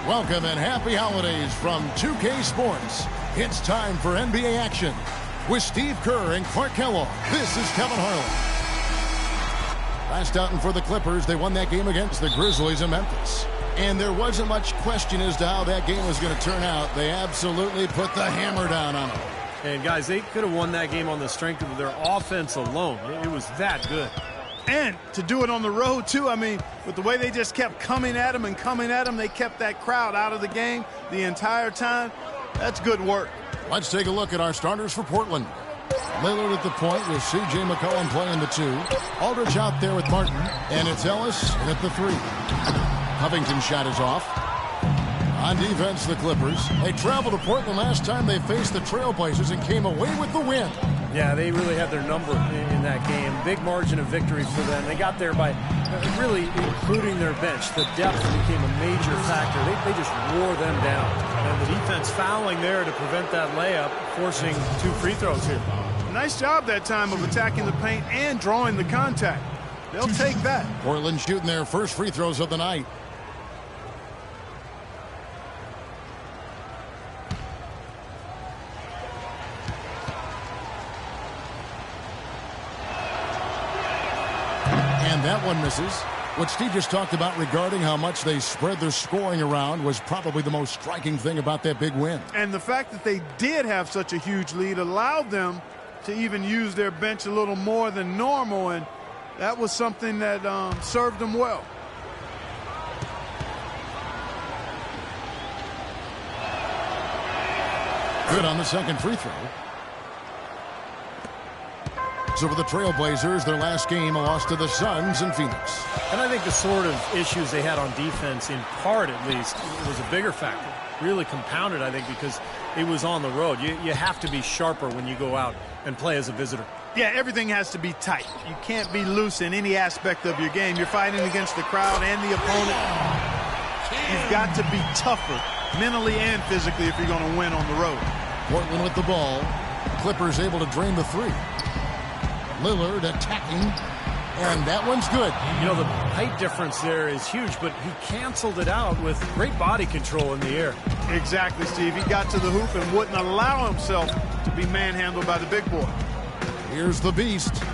Welcome and happy holidays from 2K Sports. It's time for NBA action. With Steve Kerr and Clark Kellogg, this is Kevin Harlan. Last outing for the Clippers, they won that game against the Grizzlies in Memphis. And there wasn't much question as to how that game was going to turn out. They absolutely put the hammer down on them. And guys, they could have won that game on the strength of their offense alone. It was that good. And to do it on the road, too. I mean, with the way they just kept coming at them, they kept that crowd out of the game the entire time. That's good work. Let's take a look at our starters for Portland. Lillard at the point with C.J. McCollum playing the 2. Aldridge out there with Martin. And it's Ellis at the 3. Covington's shot is off. On defense, the Clippers. They traveled to Portland last time they faced the Trailblazers and came away with the win. Yeah, they really had their number in that game. Big margin of victory for them. They got there by really including their bench. The depth became a major factor. They just wore them down. And the defense fouling there to prevent that layup, forcing 2 free throws here. Nice job that time of attacking the paint and drawing the contact. They'll take that. Portland shooting their first free throws of the night. And that one misses. What Steve just talked about regarding how much they spread their scoring around was probably the most striking thing about that big win. And the fact that they did have such a huge lead allowed them to even use their bench a little more than normal, and that was something that served them well. Good on the second free throw. So for the Trailblazers, their last game, a loss to the Suns in Phoenix. And I think the sort of issues they had on defense, in part at least, was a bigger factor. Really compounded, I think, because it was on the road. You have to be sharper when you go out and play as a visitor. Yeah, everything has to be tight. You can't be loose in any aspect of your game. You're fighting against the crowd and the opponent. You've got to be tougher mentally and physically if you're going to win on the road. Portland with the ball. Clippers able to drain the 3. Lillard attacking, and that one's good. You know, the height difference there is huge, but he canceled it out with great body control in the air. Exactly, Steve. He got to the hoop and wouldn't allow himself to be manhandled by the big boy. Here's the beast.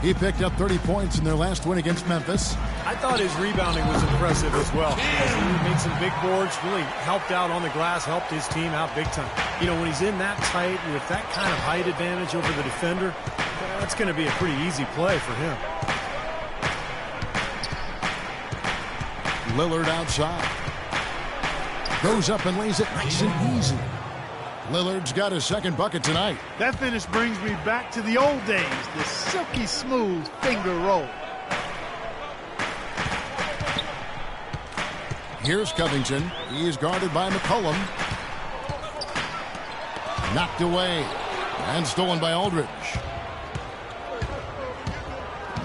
He picked up 30 points in their last win against Memphis. I thought his rebounding was impressive as well. He made some big boards, really helped out on the glass, helped his team out big time. You know, when he's in that tight with that kind of height advantage over the defender, that's going to be a pretty easy play for him. Lillard outside. Goes up and lays it nice and easy. Lillard's got his second bucket tonight. That finish brings me back to the old days, the silky smooth finger roll. Here's Covington. He is guarded by McCollum. Knocked away and stolen by Aldridge.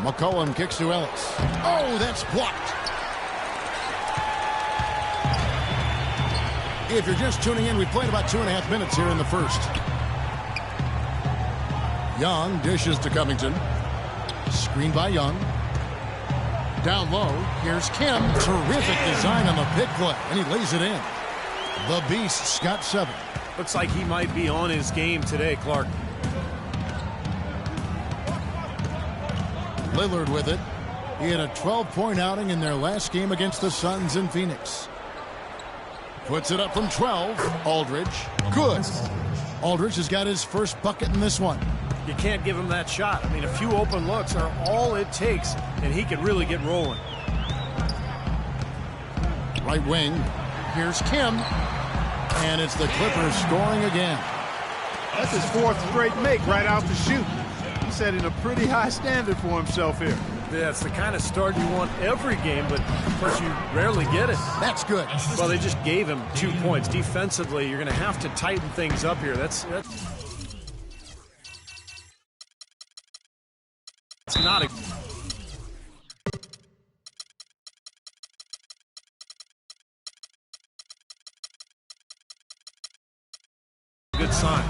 McCollum kicks to Ellis. Oh, that's blocked. If you're just tuning in, we played about 2.5 minutes here in the first. Young dishes to Covington. Screen by Young. Down low, here's Kim. Terrific design on the pick play, and he lays it in. The Beast's got 7. Looks like he might be on his game today, Clark. Lillard with it. He had a 12-point outing in their last game against the Suns in Phoenix. Puts it up from 12. Aldridge. Good. Aldridge has got his first bucket in this one. You can't give him that shot. I mean, a few open looks are all it takes, and he could really get rolling. Right wing. Here's Kim. And it's the Clippers scoring again. That's his 4th straight make right out the chute. He's setting a pretty high standard for himself here. That's the kind of start you want every game, but of course you rarely get it. That's good. Well, they just gave him 2 points. Defensively, you're going to have to tighten things up here. That's not a good sign.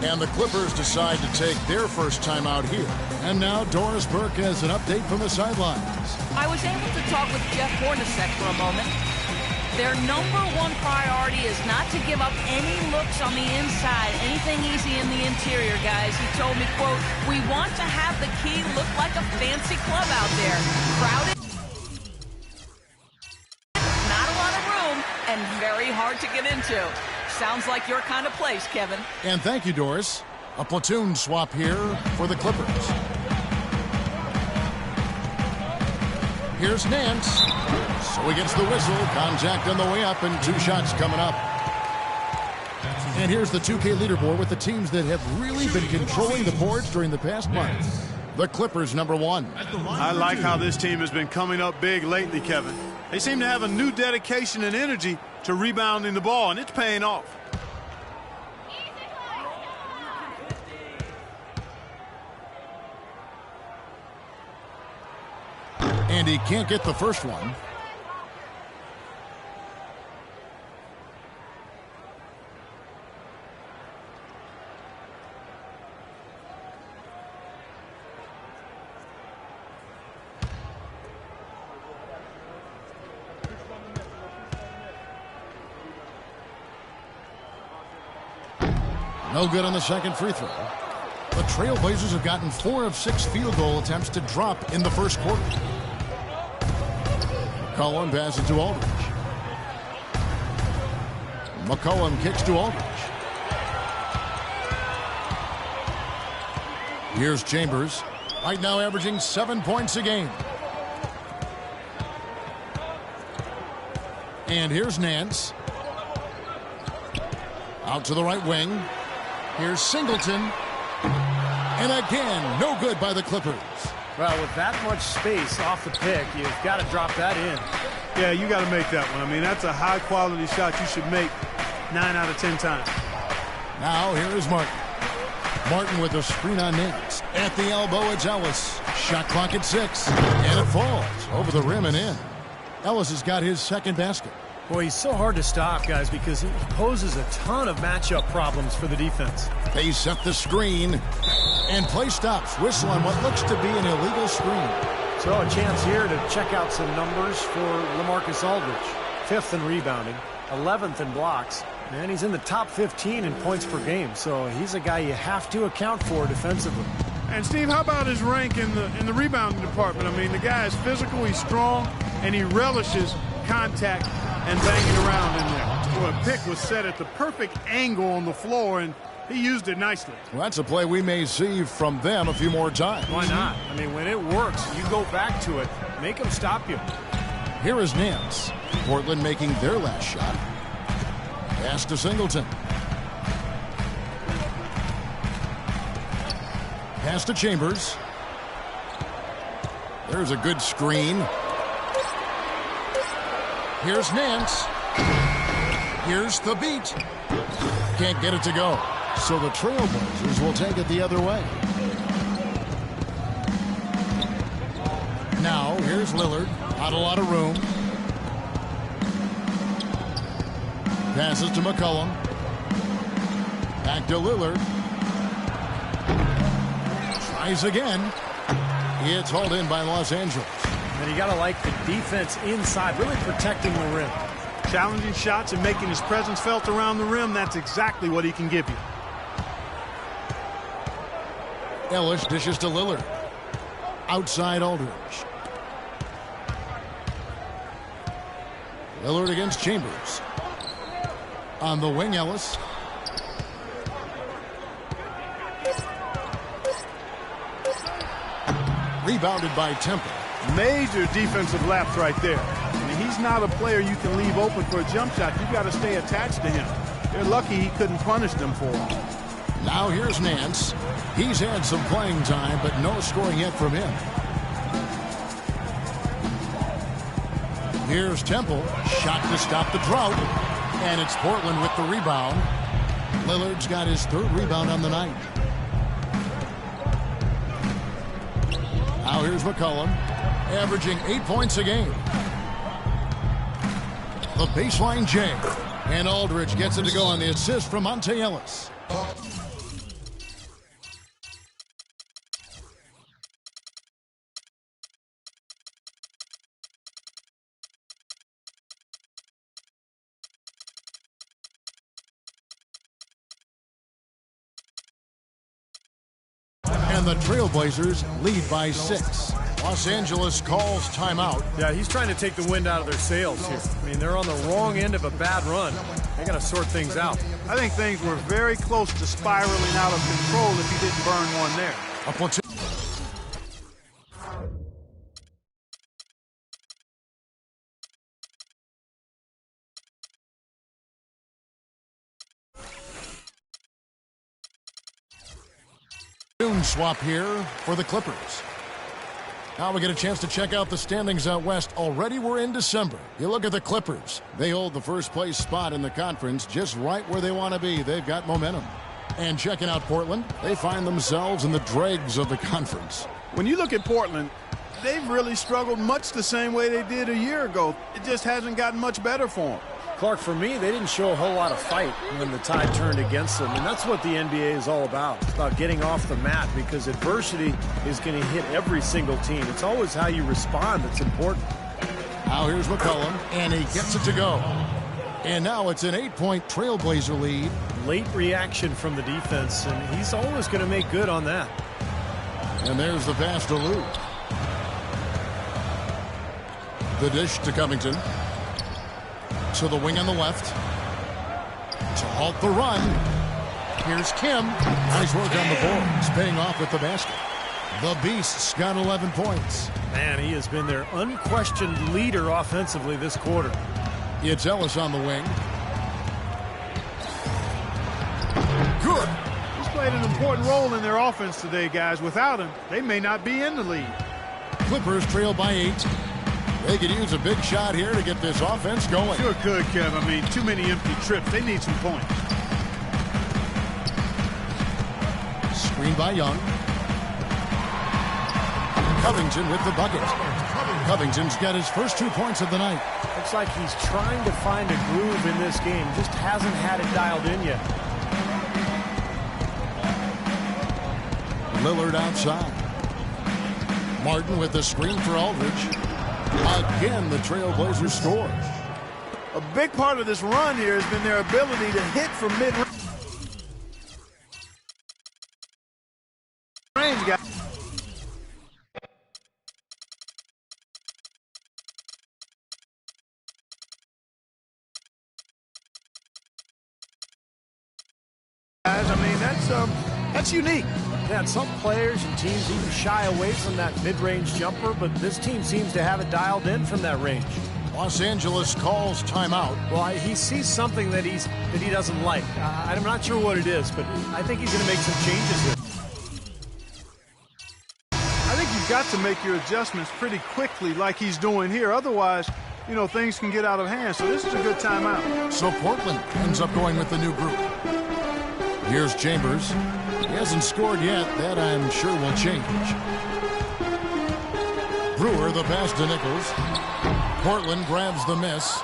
And the Clippers decide to take their first time out here. And now Doris Burke has an update from the sidelines. I was able to talk with Jeff Hornacek for a moment. Their number one priority is not to give up any looks on the inside, anything easy in the interior, guys. He told me, quote, "We want to have the key look like a fancy club out there. Crowded, not a lot of room, and very hard to get into." Sounds like your kind of place, Kevin. And thank you, Doris. A platoon swap here for the Clippers. Here's Nance. So he gets the whistle. Contact on the way up and 2 shots coming up. And here's the 2K leaderboard with the teams that have really been controlling the boards during the past month. The Clippers, number 1. I like how this team has been coming up big lately, Kevin. They seem to have a new dedication and energy to rebounding the ball, and it's paying off. And he can't get the first one. No good on the second free throw. The Trailblazers have gotten 4 of 6 field goal attempts to drop in the first quarter. McCollum passes to Aldridge. McCollum kicks to Aldridge. Here's Chambers. Right now averaging 7 points a game. And here's Nance. Out to the right wing. Here's Singleton. And again, no good by the Clippers. Well, with that much space off the pick, you've got to drop that in. Yeah, you got to make that one. I mean, that's a high-quality shot you should make 9 out of 10 times. Now, here is Martin. Martin with a screen on Nance. At the elbow, it's Ellis. Shot clock at 6. And it falls over the rim and in. Ellis has got his second basket. Boy, he's so hard to stop, guys, because he poses a ton of matchup problems for the defense. They set the screen. And play stops. Whistle on what looks to be an illegal screen. So a chance here to check out some numbers for LaMarcus Aldridge. 5th in rebounding, 11th in blocks, and he's in the top 15 in points per game. So he's a guy you have to account for defensively. And Steve, how about his rank in the rebounding department? I mean, the guy is physical, he's strong, and he relishes contact and banging around in there. Well, a pick was set at the perfect angle on the floor, and he used it nicely. Well, that's a play we may see from them a few more times. Why not? I mean, when it works, you go back to it. Make them stop you. Here is Nance. Portland making their last shot. Pass to Singleton. Pass to Chambers. There's a good screen. Here's Nance. Here's the beat. Can't get it to go. So the Trailblazers will take it the other way. Now, here's Lillard. Not a lot of room. Passes to McCollum. Back to Lillard. Tries again. It's hauled in by Los Angeles. And you got to like the defense inside, really protecting the rim. Challenging shots and making his presence felt around the rim, that's exactly what he can give you. Ellis dishes to Lillard. Outside Aldridge. Lillard against Chambers. On the wing, Ellis. Rebounded by Temple. Major defensive lapse right there. I mean, he's not a player you can leave open for a jump shot. You've got to stay attached to him. They're lucky he couldn't punish them for it. Now here's Nance. He's had some playing time, but no scoring yet from him. Here's Temple. Shot to stop the drought. And it's Portland with the rebound. Lillard's got his 3rd rebound on the night. Now here's McCollum, averaging 8 points a game. The baseline J. And Aldridge gets it to go on the assist from Monte Ellis. And the Trailblazers lead by 6. Los Angeles calls timeout. Yeah, he's trying to take the wind out of their sails here. I mean, they're on the wrong end of a bad run. They got to sort things out. I think things were very close to spiraling out of control if he didn't burn one there. A platoon. Swap here for the Clippers. Now we get a chance to check out the standings out west. Already we're in December. You look at the Clippers. They hold the first place spot in the conference just right where they want to be. They've got momentum. And checking out Portland, they find themselves in the dregs of the conference. When you look at Portland, they've really struggled much the same way they did a year ago. It just hasn't gotten much better for them. Clark, for me, they didn't show a whole lot of fight when the tide turned against them, and that's what the NBA is all about. It's about getting off the mat because adversity is going to hit every single team. It's always how you respond that's important. Now here's McCollum, and he gets it to go. And now it's an 8-point Trailblazer lead. Late reaction from the defense, and he's always going to make good on that. And there's the pass to Lou. The dish to Covington. To the wing on the left. To halt the run. Here's Kim. Nice work on the boards. Paying off with the basket. The Beast's got 11 points. Man, he has been their unquestioned leader offensively this quarter. It's Ellis on the wing. Good. He's played an important role in their offense today, guys. Without him, they may not be in the lead. Clippers trail by 8. They could use a big shot here to get this offense going. Sure could, Kev. I mean, too many empty trips. They need some points. Screen by Young. Covington with the bucket. Covington's got his first 2 points of the night. Looks like he's trying to find a groove in this game. Just hasn't had it dialed in yet. Lillard outside. Martin with the screen for Aldridge. Again, the Trailblazers score. A big part of this run here has been their ability to hit from mid-range. Guys. I mean, that's unique. Yeah, some players and teams even shy away from that mid-range jumper, but this team seems to have it dialed in from that range. Los Angeles calls timeout. Well, he sees something that he doesn't like. I'm not sure what it is, but I think he's going to make some changes here. I think you've got to make your adjustments pretty quickly like he's doing here. Otherwise, you know, things can get out of hand. So this is a good timeout. So Portland ends up going with the new group. Here's Chambers. He hasn't scored yet. That, I'm sure, will change. Brewer, the pass to Nichols. Portland grabs the miss.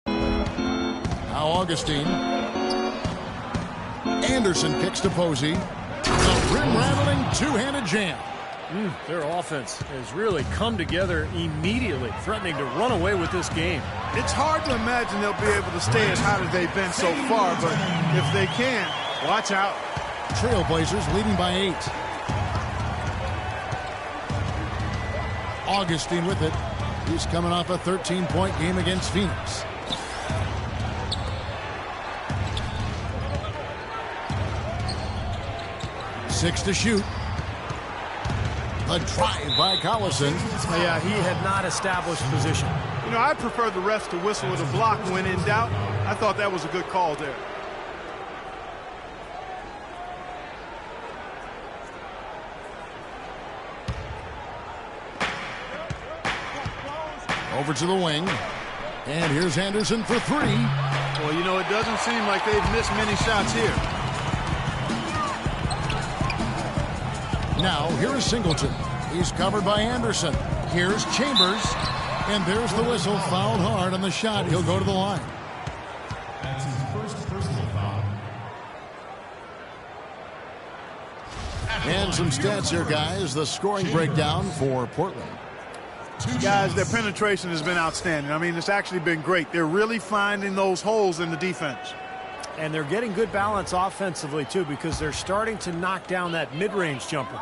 Now Augustine. Anderson kicks to Posey. The rim-rattling two-handed jam. Their offense has really come together immediately, threatening to run away with this game. It's hard to imagine they'll be able to stay as hot as they've been so far, but if they can, watch out. Trailblazers leading by 8. Augustine with it. He's coming off a 13-point game against Phoenix. Six to shoot. A drive by Collison. Yeah, he had not established position. You know, I prefer the refs to whistle with a block when in doubt. I thought that was a good call there. Over to the wing. And here's Anderson for 3. Well, you know, it doesn't seem like they've missed many shots here. Now, here is Singleton. He's covered by Anderson. Here's Chambers. And there's the whistle. Fouled hard on the shot. He'll go to the line. That's his first personal foul. And some stats here, guys. The scoring breakdown for Portland. Guys, their penetration has been outstanding. I mean, it's actually been great. They're really finding those holes in the defense. And they're getting good balance offensively, too, because they're starting to knock down that mid-range jumper.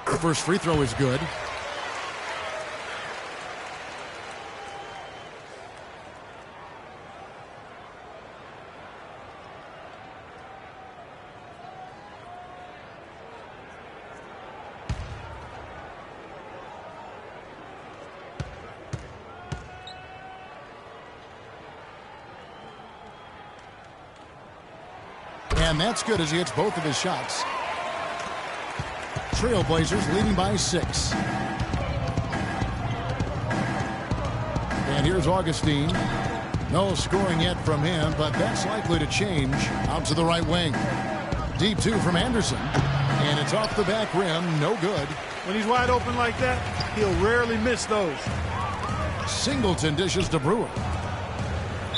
The first free throw is good. And that's good as he hits both of his shots. Trailblazers leading by 6. And here's Augustine. No scoring yet from him, but that's likely to change. Out to the right wing. Deep 2 from Anderson. And it's off the back rim. No good. When he's wide open like that, he'll rarely miss those. Singleton dishes to Brewer.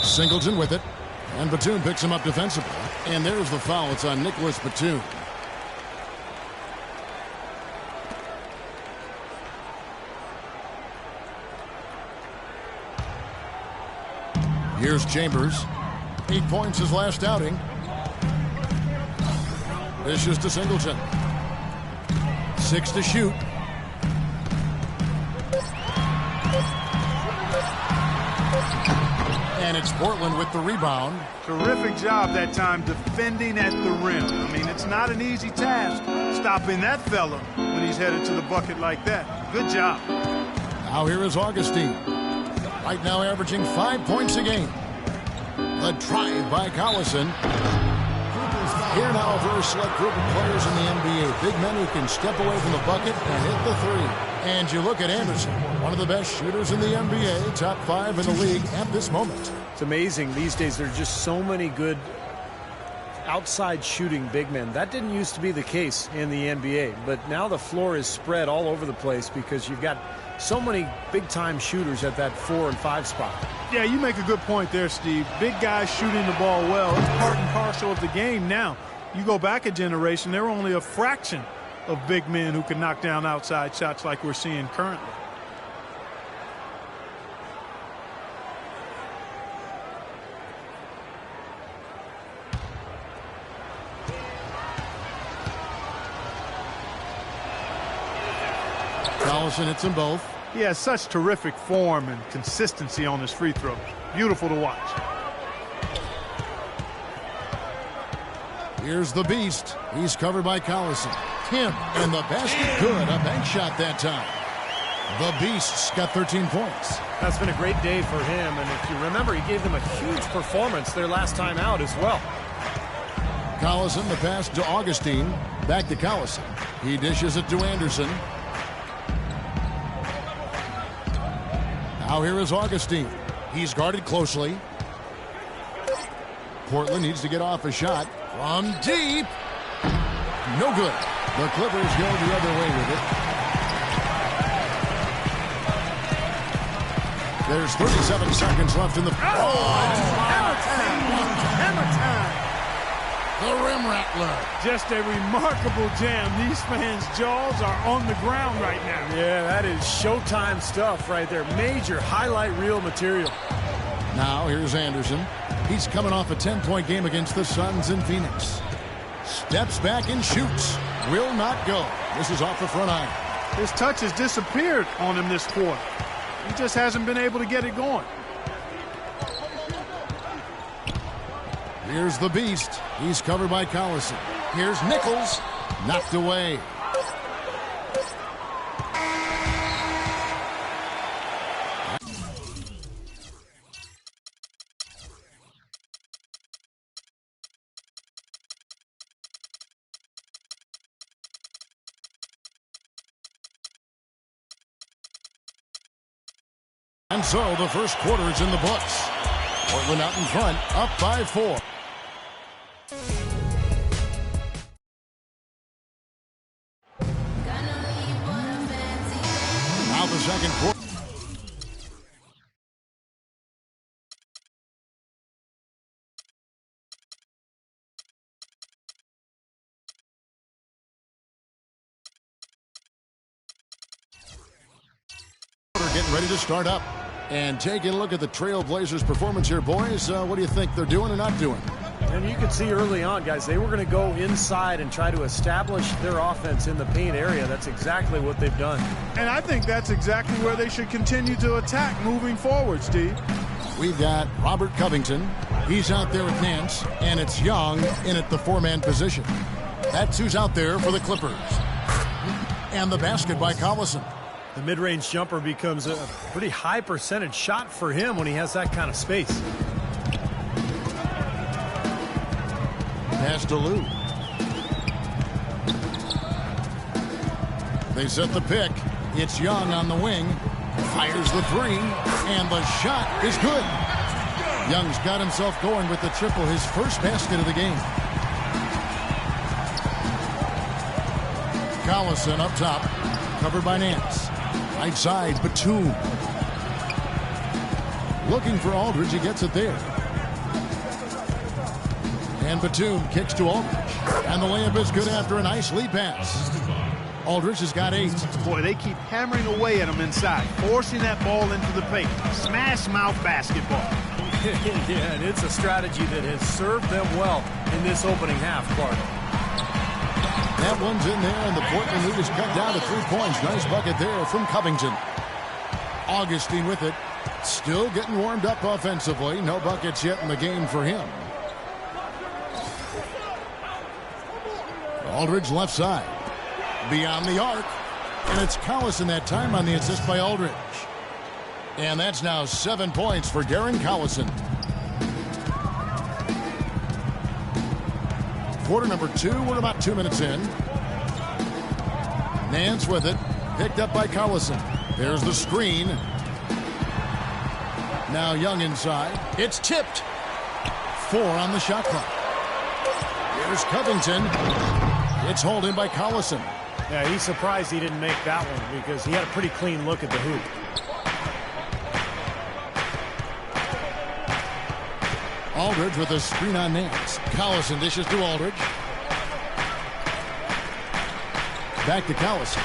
Singleton with it. And Batum picks him up defensively. And there's the foul. It's on Nicholas Batum. Here's Chambers. 8 points his last outing. Dishes to Singleton. 6 to shoot. And it's Portland with the rebound. Terrific job that time defending at the rim. I mean, it's not an easy task stopping that fella when he's headed to the bucket like that. Good job. Now here is Augustine. Right now averaging 5 points a game. The drive by Collison. Here now for a select group of players in the NBA. Big men who can step away from the bucket and hit the three. And you look at Anderson, one of the best shooters in the NBA, top 5 in the league at this moment. It's amazing these days. There are just so many good outside shooting big men. That didn't used to be the case in the NBA, but now the floor is spread all over the place because you've got so many big-time shooters at that 4 and 5 spot. Yeah, you make a good point there, Steve. Big guys shooting the ball well. It's part and parcel of the game now. You go back a generation, there were only a fraction of big men who can knock down outside shots like we're seeing currently. Collison hits them both. He has such terrific form and consistency on his free throws. Beautiful to watch. Here's the beast. He's covered by Collison. Him and the basket good. A bank shot that time. The beast's got 13 points. That's been a great day for him, and if you remember, he gave them a huge performance their last time out as well. Collison, the pass to Augustine. Back to Collison. He dishes it to Anderson. Now here is Augustine. He's guarded closely. Portland needs to get off a shot from deep. No good. The Clippers go the other way with it. There's 37 seconds left in the... Hammer time! The rim rattler. Just a remarkable jam. These fans' jaws are on the ground right now. Yeah, that is Showtime stuff right there. Major highlight reel material. Now here's Anderson. He's coming off a 10-point game against the Suns in Phoenix. Steps back and shoots. Will not go. This is off the front iron. His touch has disappeared on him this quarter. He just hasn't been able to get it going. Here's the beast. He's covered by Collison. Here's Nichols. Knocked away. And so the first quarter is in the books. Portland out in front, up by 4. Now the second quarter. getting ready to start up. And taking a look at the Trail Blazers' performance here, boys. What do you think they're doing or not doing? And you could see early on, guys, they were going to go inside and try to establish their offense in the paint area. That's exactly what they've done. And I think that's exactly where they should continue to attack moving forward, Steve. We've got Robert Covington. He's out there with Nance. And it's Young in at the four-man position. That's who's out there for the Clippers. And the basket by Collison. The mid-range jumper becomes a pretty high percentage shot for him when he has that kind of space. Pass to Lou. They set the pick. It's Young on the wing. Fires the three. And the shot is good. Young's got himself going with the triple, his first basket of the game. Collison up top. Covered by Nance. Right side, Batum. Looking for Aldridge. He gets it there. And Batum kicks to Aldridge. And the layup is good after a nice lead pass. Aldridge has got 8. Boy, they keep hammering away at him inside, forcing that ball into the paint. Smash mouth basketball. Yeah, and it's a strategy that has served them well in this opening half, Clark. That one's in there, and the Portland lead is cut down to 3 points. Nice bucket there from Covington. Augustine with it. Still getting warmed up offensively. No buckets yet in the game for him. Aldridge left side. Beyond the arc. And it's Collison that time on the assist by Aldridge. And that's now 7 points for Darren Collison. Quarter number 2, we're about 2 minutes in. Nance with it, picked up by Collison. There's the screen. Now Young inside. It's tipped. 4 on the shot clock. Here's Covington. It's hauled in by Collison. Yeah, he's surprised he didn't make that one because he had a pretty clean look at the hoop. Aldridge with a screen on Nance. Collison dishes to Aldridge. Back to Collison.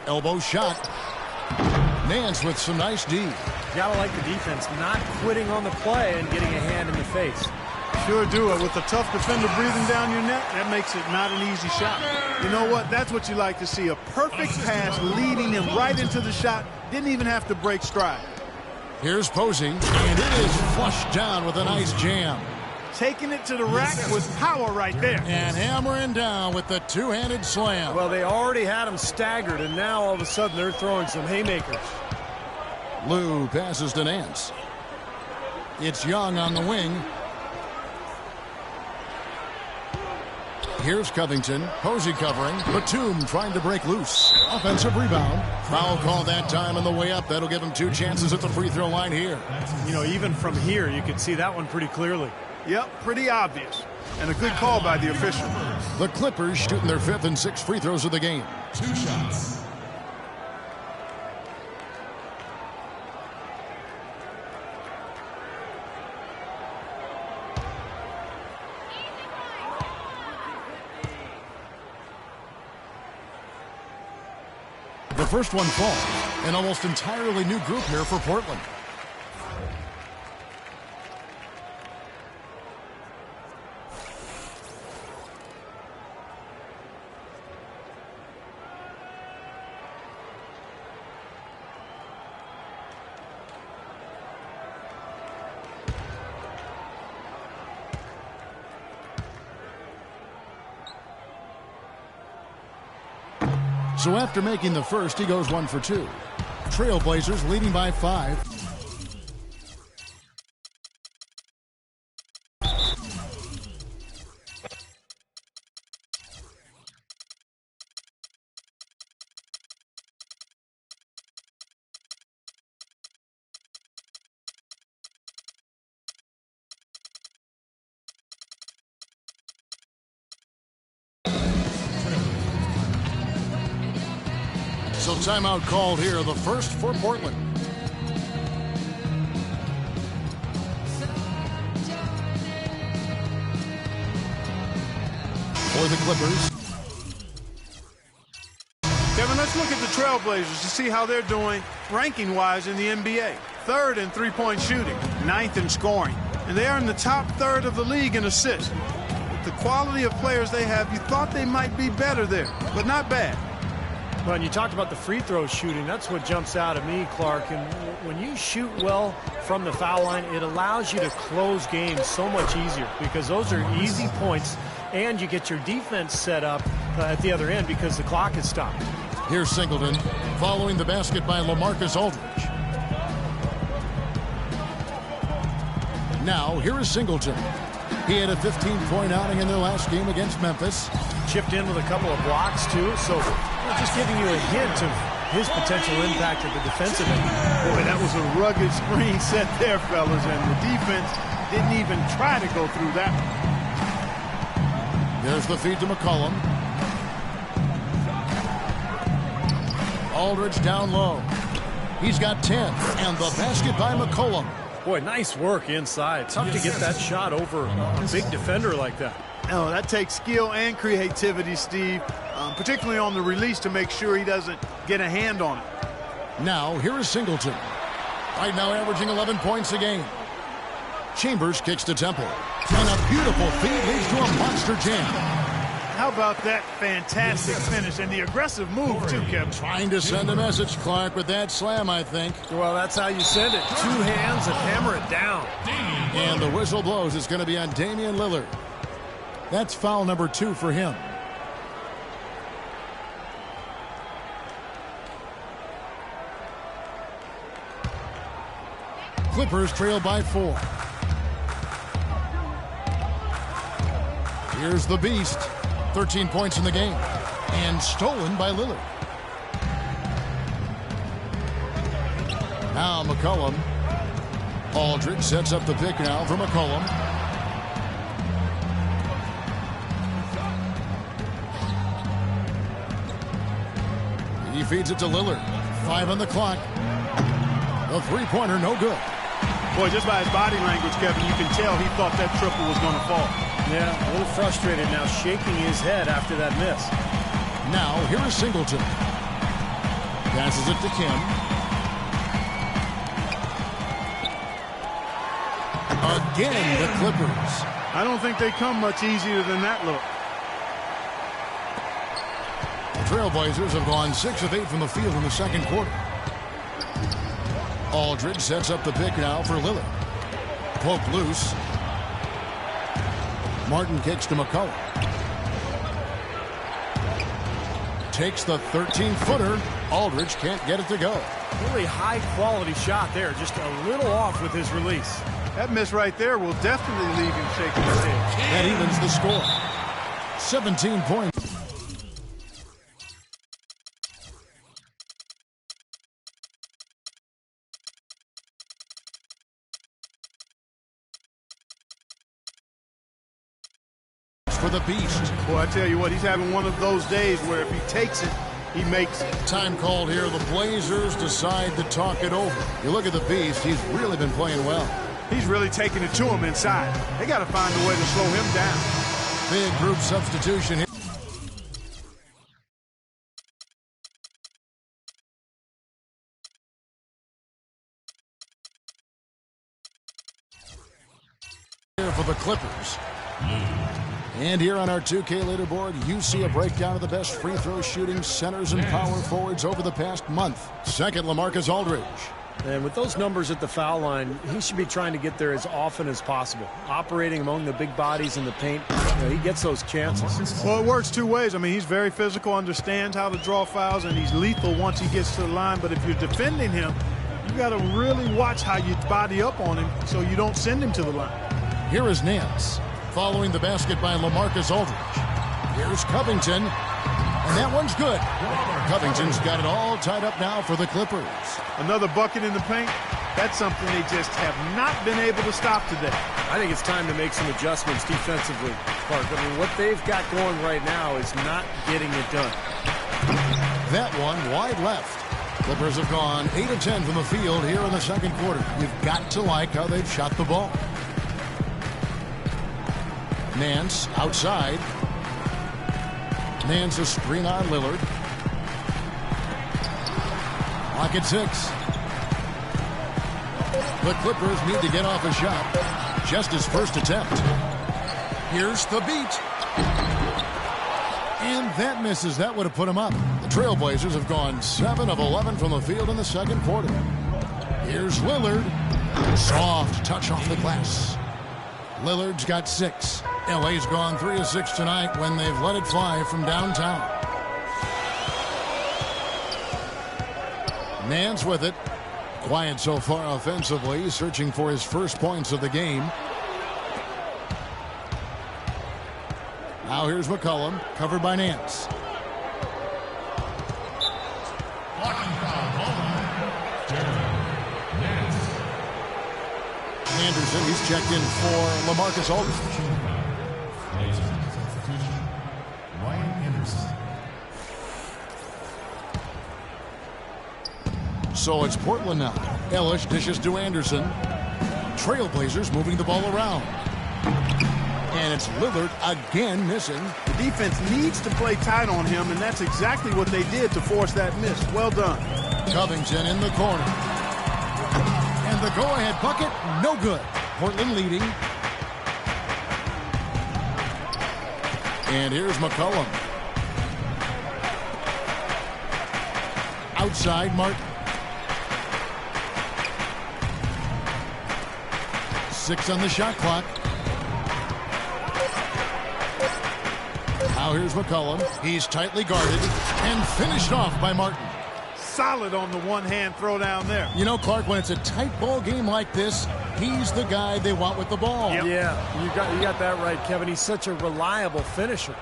Elbow shot. Nance with some nice D. You gotta like the defense not quitting on the play and getting a hand in the face. Sure do it. With a tough defender breathing down your neck, that makes it not an easy shot. You know what? That's what you like to see. A perfect pass leading him right into the shot. Didn't even have to break stride. Here's Posey, and it is flushed down with a nice jam. Taking it to the rack with power right there. And hammering down with the two-handed slam. Well, they already had him staggered, and now all of a sudden they're throwing some haymakers. Lou passes to Nance. It's Young on the wing. Here's Covington. Posey covering. Batum trying to break loose. Offensive rebound. Foul call that time on the way up. That'll give him 2 chances at the free throw line here. You know, even from here, you can see that one pretty clearly. Yep, pretty obvious. And a good call by the official. The Clippers shooting their 5th and 6th free throws of the game. 2 shots. The first one falls. An almost entirely new group here for Portland. So after making the first, he goes 1 for 2. Trailblazers leading by 5. So timeout called here, the first for Portland. For the Clippers, Trailblazers to see how they're doing ranking-wise in the NBA. Third in three-point shooting, ninth in scoring, and they are in the top third of the league in assists. With the quality of players they have, you thought they might be better there, but not bad. Well, and you talked about the free throw shooting. That's what jumps out at me, Clark. And when you shoot well from the foul line, it allows you to close games so much easier because those are easy points, and you get your defense set up at the other end because the clock is stopped. Here's Singleton following the basket by LaMarcus Aldridge. Now, here is Singleton. He had a 15-point outing in their last game against Memphis. Chipped in with a couple of blocks, too. So just giving you a hint of his potential impact at the defensive end. Boy, that was a rugged screen set there, fellas, and the defense didn't even try to go through that. There's the feed to McCollum. Aldridge down low. He's got 10, and the basket by McCollum. Boy, nice work inside. Tough to get that shot over a big defender like that. Oh, that takes skill and creativity, Steve, particularly on the release to make sure he doesn't get a hand on it. Now, here is Singleton. Right now averaging 11 points a game. Chambers kicks to Temple. And a beautiful feed leads to a monster jam. How about that fantastic finish and the aggressive move, too, Kevin? Trying to send a message, Clark, with that slam, I think. Well, that's how you send it. Two hands and hammer it down. And the whistle blows. It's going to be on Damian Lillard. That's foul number 2 for him. Clippers trail by 4. Here's the Beast. 13 points in the game. And stolen by Lillard. Now McCollum. Aldridge sets up the pick now for McCollum. He feeds it to Lillard. 5 on the clock. The three-pointer, no good. Boy, just by his body language, Kevin, you can tell he thought that triple was going to fall. Yeah, a little frustrated now, shaking his head after that miss. Now, here is Singleton. Passes it to Kim. Again, the Clippers. I don't think they come much easier than that look. The Trailblazers have gone 6 of 8 from the field in the second quarter. Aldridge sets up the pick now for Lillard. Poke loose. Martin kicks to McCollum. Takes the 13-footer. Aldridge can't get it to go. Really high-quality shot there. Just a little off with his release. That miss right there will definitely leave him shaking his head. That evens the score. 17 points. For the Beast. Boy, I tell you what, he's having one of those days where if he takes it, he makes it. Time called here. The Blazers decide to talk it over. You look at the Beast, he's really been playing well. He's really taking it to him inside. They got to find a way to slow him down. Big group substitution here. For the Clippers. And here on our 2K leaderboard, you see a breakdown of the best free throw shooting centers and power forwards over the past month. Second, LaMarcus Aldridge. And with those numbers at the foul line, he should be trying to get there as often as possible. Operating among the big bodies in the paint, he gets those chances. Well, it works two ways. I mean, he's very physical, understands how to draw fouls, and he's lethal once he gets to the line. But if you're defending him, you got to really watch how you body up on him so you don't send him to the line. Here is Nance. Following the basket by LaMarcus Aldridge. Here's Covington. And that one's good. Covington's got it all tied up now for the Clippers. Another bucket in the paint. That's something they just have not been able to stop today. I think it's time to make some adjustments defensively, Clark. I mean, what they've got going right now is not getting it done. That one wide left. Clippers have gone 8 of 10 from the field here in the second quarter. You've got to like how they've shot the ball. Nance outside. Nance a screen on Lillard. Clock at 6. The Clippers need to get off a shot. Just his first attempt. Here's the beat. And that misses. That would have put him up. The Trailblazers have gone 7 of 11 from the field in the second quarter. Here's Lillard. Soft touch off the glass. Lillard's got 6. LA's gone 3 of 6 tonight when they've let it fly from downtown. Nance with it. Quiet so far offensively, searching for his first points of the game. Now here's McCollum, covered by Nance. Anderson, he's checked in for LaMarcus Aldridge. So it's Portland now. Ellis dishes to Anderson. Trailblazers moving the ball around. And it's Lillard again missing. The defense needs to play tight on him, and that's exactly what they did to force that miss. Well done. Covington in the corner. And the go-ahead bucket, no good. Portland leading. And here's McCollum. Outside, Martin. 6 on the shot clock. Now here's McCollum. He's tightly guarded and finished off by Martin. Solid on the one-hand throw down there. You know, Clark, when it's a tight ball game like this, he's the guy they want with the ball. Yep. Yeah, you got that right, Kevin. He's such a reliable finisher.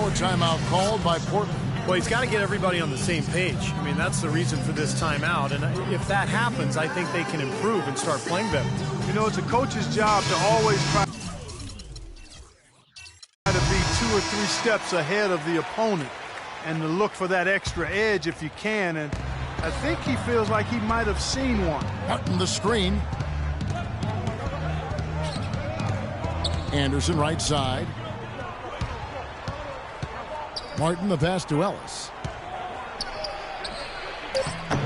Timeout called by Portland. Well, he's got to get everybody on the same page. I mean, that's the reason for this timeout. And if that happens, I think they can improve and start playing better. You know, it's a coach's job to always try to be 2 or 3 steps ahead of the opponent and to look for that extra edge if you can. And I think he feels like he might have seen one. Martin the screen. Anderson right side. Martin the pass to Ellis.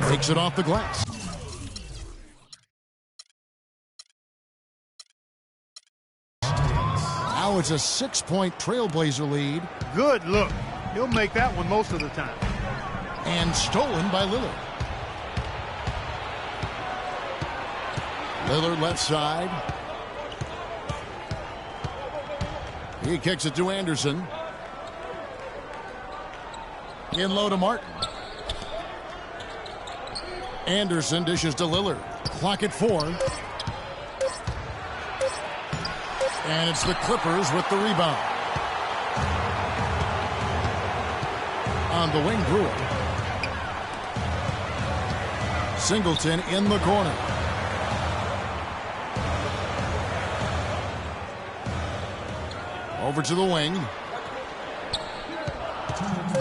Takes it off the glass. Now it's a 6-point Trailblazer lead. Good look. He'll make that one most of the time. And stolen by Lillard. Lillard left side. He kicks it to Anderson. In low to Martin. Anderson dishes to Lillard. Clock at 4. And it's the Clippers with the rebound. On the wing, Brewer. Singleton in the corner. Over to the wing.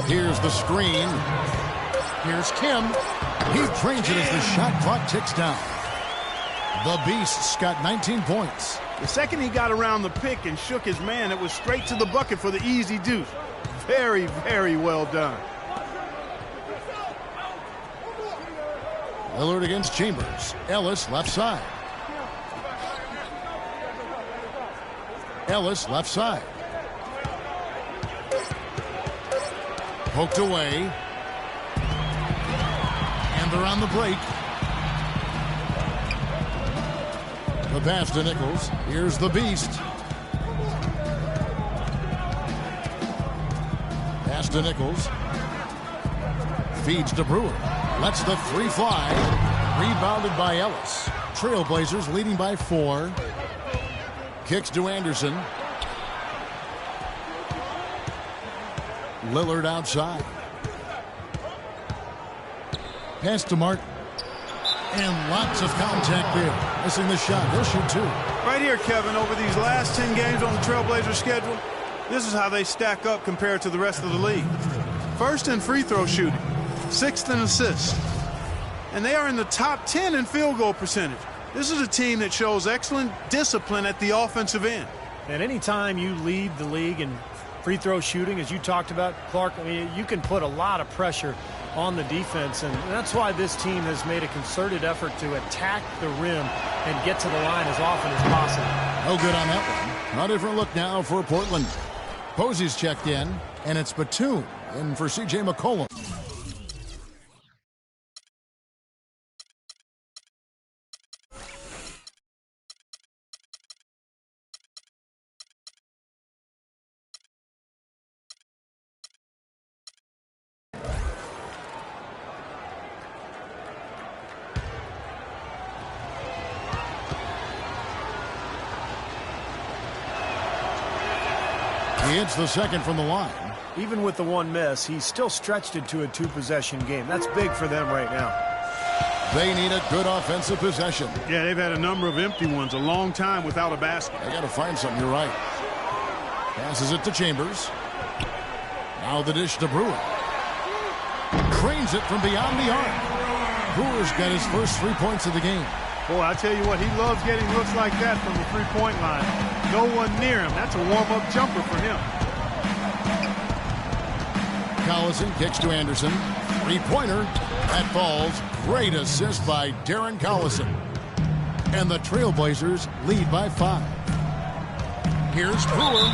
Here's the screen. Here's Kim. He trains it as the shot clock ticks down. The Beast's got 19 points. The second he got around the pick and shook his man, it was straight to the bucket for the easy deuce. Very, very well done. Lillard against Chambers. Ellis left side. Ellis left side. Poked away. And they're on the break. The pass to Nichols. Here's the Beast. Pass to Nichols. Feeds to Brewer. Lets the 3 fly. Rebounded by Ellis. Trailblazers leading by 4. Kicks to Anderson. Lillard outside. Pass to Martin. And lots of contact there. Missing the shot. He'll shoot two. Right here, Kevin, over these last 10 games on the Trailblazers schedule, this is how they stack up compared to the rest of the league. First in free throw shooting, sixth in assists, and they are in the top 10 in field goal percentage. This is a team that shows excellent discipline at the offensive end. And anytime you lead the league in free throw shooting, as you talked about, Clark, I mean, you can put a lot of pressure on the defense, and that's why this team has made a concerted effort to attack the rim and get to the line as often as possible. No good on that one. A different look now for Portland. Posey's checked in, and it's Batum in for C.J. McCollum. He hits the second from the line. Even with the one miss, he's still stretched it to a two-possession game. That's big for them right now. They need a good offensive possession. Yeah, they've had a number of empty ones, a long time without a basket. They got to find something. You're right. Passes it to Chambers. Now the dish to Brewer. Cranes it from beyond the arc. Brewer's got his first 3 points of the game. Boy, I tell you what, he loves getting looks like that from the three-point line. No one near him. That's a warm-up jumper for him. Collison kicks to Anderson. Three-pointer. That falls. Great assist by Darren Collison. And the Trailblazers lead by 5. Here's Brewer.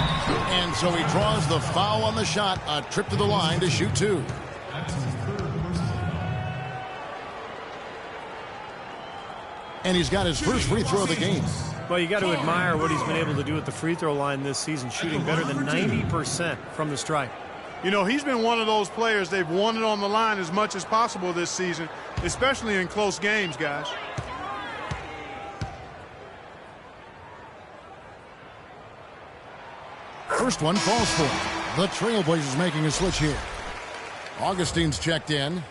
And so he draws the foul on the shot. A trip to the line to shoot two. And he's got his first free throw of the game. Well, you got to admire what he's been able to do at the free throw line this season, shooting better than 90% from the stripe. You know, he's been one of those players they've wanted on the line as much as possible this season, especially in close games, guys. First one falls for him. The Trailblazers making a switch here. Augustine's checked in.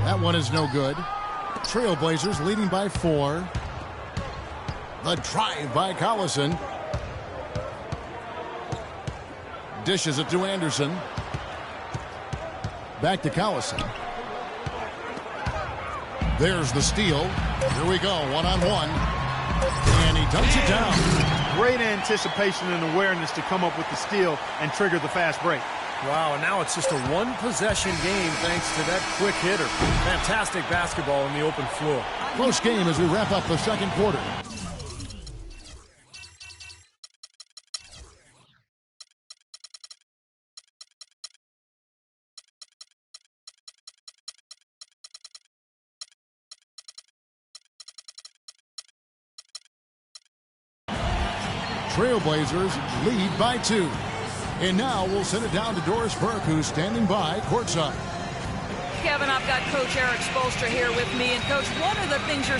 That one is no good. Trailblazers leading by 4. The drive by Collison. Dishes it to Anderson. Back to Collison. There's the steal. Here we go, one-on-one. And he dunks it down. Great anticipation and awareness to come up with the steal and trigger the fast break. Wow, and now it's just a one-possession game thanks to that quick hitter. Fantastic basketball in the open floor. Close game as we wrap up the second quarter. Trailblazers lead by 2. And now we'll send it down to Doris Burke, who's standing by courtside. Kevin, I've got Coach Eric Spoelstra here with me. And, Coach, one of the things you're...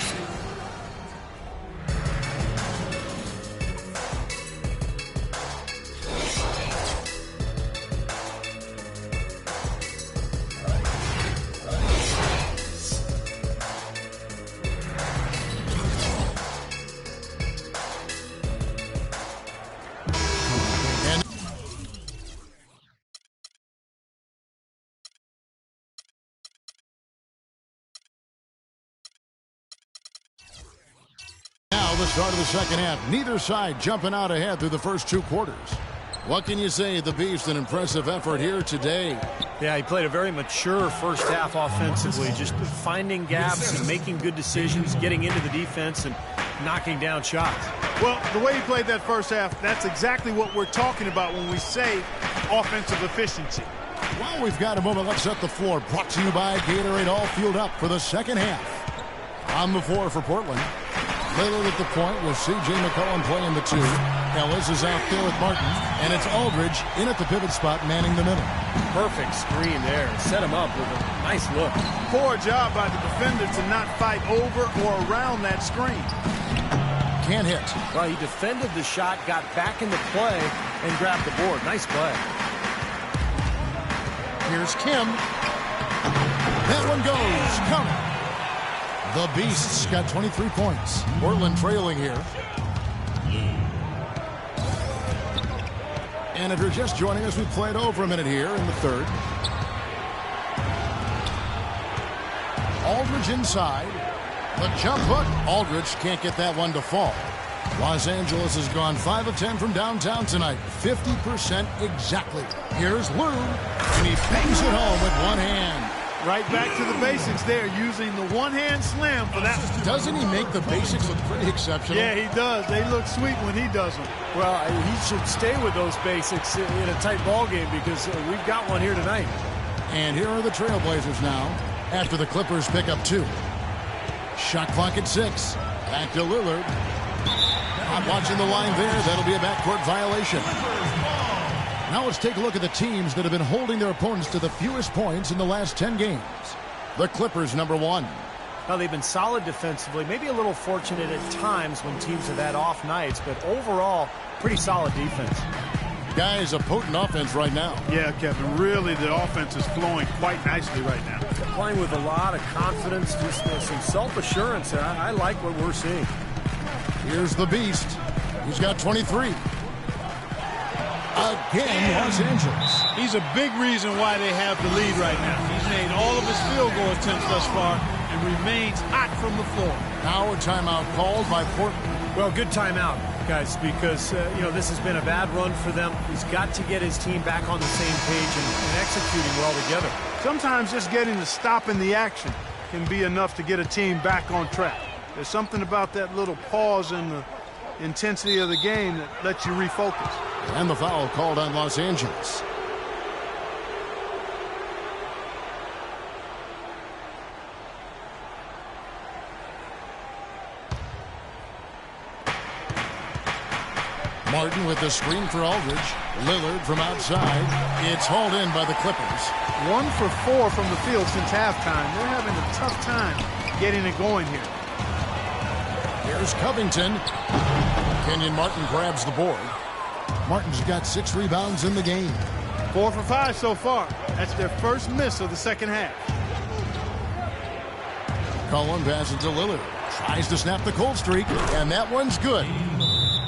The start of the second half. Neither side jumping out ahead through the first 2 quarters. What can you say? The Beast, an impressive effort here today. Yeah, he played a very mature first half offensively, just finding gaps and making good decisions, getting into the defense and knocking down shots. Well, the way he played that first half, that's exactly what we're talking about when we say offensive efficiency. While we've got a moment, let's set the floor. Brought to you by Gatorade, all fueled up for the second half. On the floor for Portland. Lillard at the point with C.J. McCollum playing the 2. Ellis is out there with Martin, and it's Aldridge in at the pivot spot manning the middle. Perfect screen there. Set him up with a nice look. Poor job by the defender to not fight over or around that screen. Can't hit. Well, he defended the shot, got back into play, and grabbed the board. Nice play. Here's Kim. That one goes. Count it. The Beasts got 23 points. Portland trailing here. And if you're just joining us, we played over a minute here in the third. Aldridge inside. The jump hook. Aldridge can't get that one to fall. Los Angeles has gone 5 of 10 from downtown tonight. 50% exactly. Here's Lou, and he bangs it home with one hand. Right back to the basics there, using the one-hand slam for that. Doesn't he make the basics look pretty exceptional? Yeah, he does. They look sweet when he does them. Well, he should stay with those basics in a tight ball game because we've got one here tonight. And here are the Trailblazers now after the Clippers pick up 2. Shot clock at 6. Back to Lillard. I'm watching the line there. That'll be a backcourt violation. Now let's take a look at the teams that have been holding their opponents to the fewest points in the last 10 games. The Clippers, number 1. Now, they've been solid defensively, maybe a little fortunate at times when teams have had off nights, but overall, pretty solid defense. Guys, a potent offense right now. Yeah, Kevin, really the offense is flowing quite nicely right now. Playing with a lot of confidence, just some self-assurance. I like what we're seeing. Here's the Beast. He's got 23. Again, Los Angeles. He's a big reason why they have the lead right now. He's made all of his field goal attempts thus far and remains hot from the floor. Now a timeout called by Portland. Well, good timeout, guys, because, this has been a bad run for them. He's got to get his team back on the same page and executing well together. Sometimes just getting to stop in the action can be enough to get a team back on track. There's something about that little pause in the intensity of the game that lets you refocus. And the foul called on Los Angeles. Martin with the screen for Aldridge. Lillard from outside. It's hauled in by the Clippers. 1 for 4 from the field since halftime. They're having a tough time getting it going here. Here's Covington. Kenyon Martin grabs the board. Martin's got 6 rebounds in the game. 4 for 5 so far. That's their first miss of the second half. Cullen passes to Lillard. Tries to snap the cold streak, and that one's good.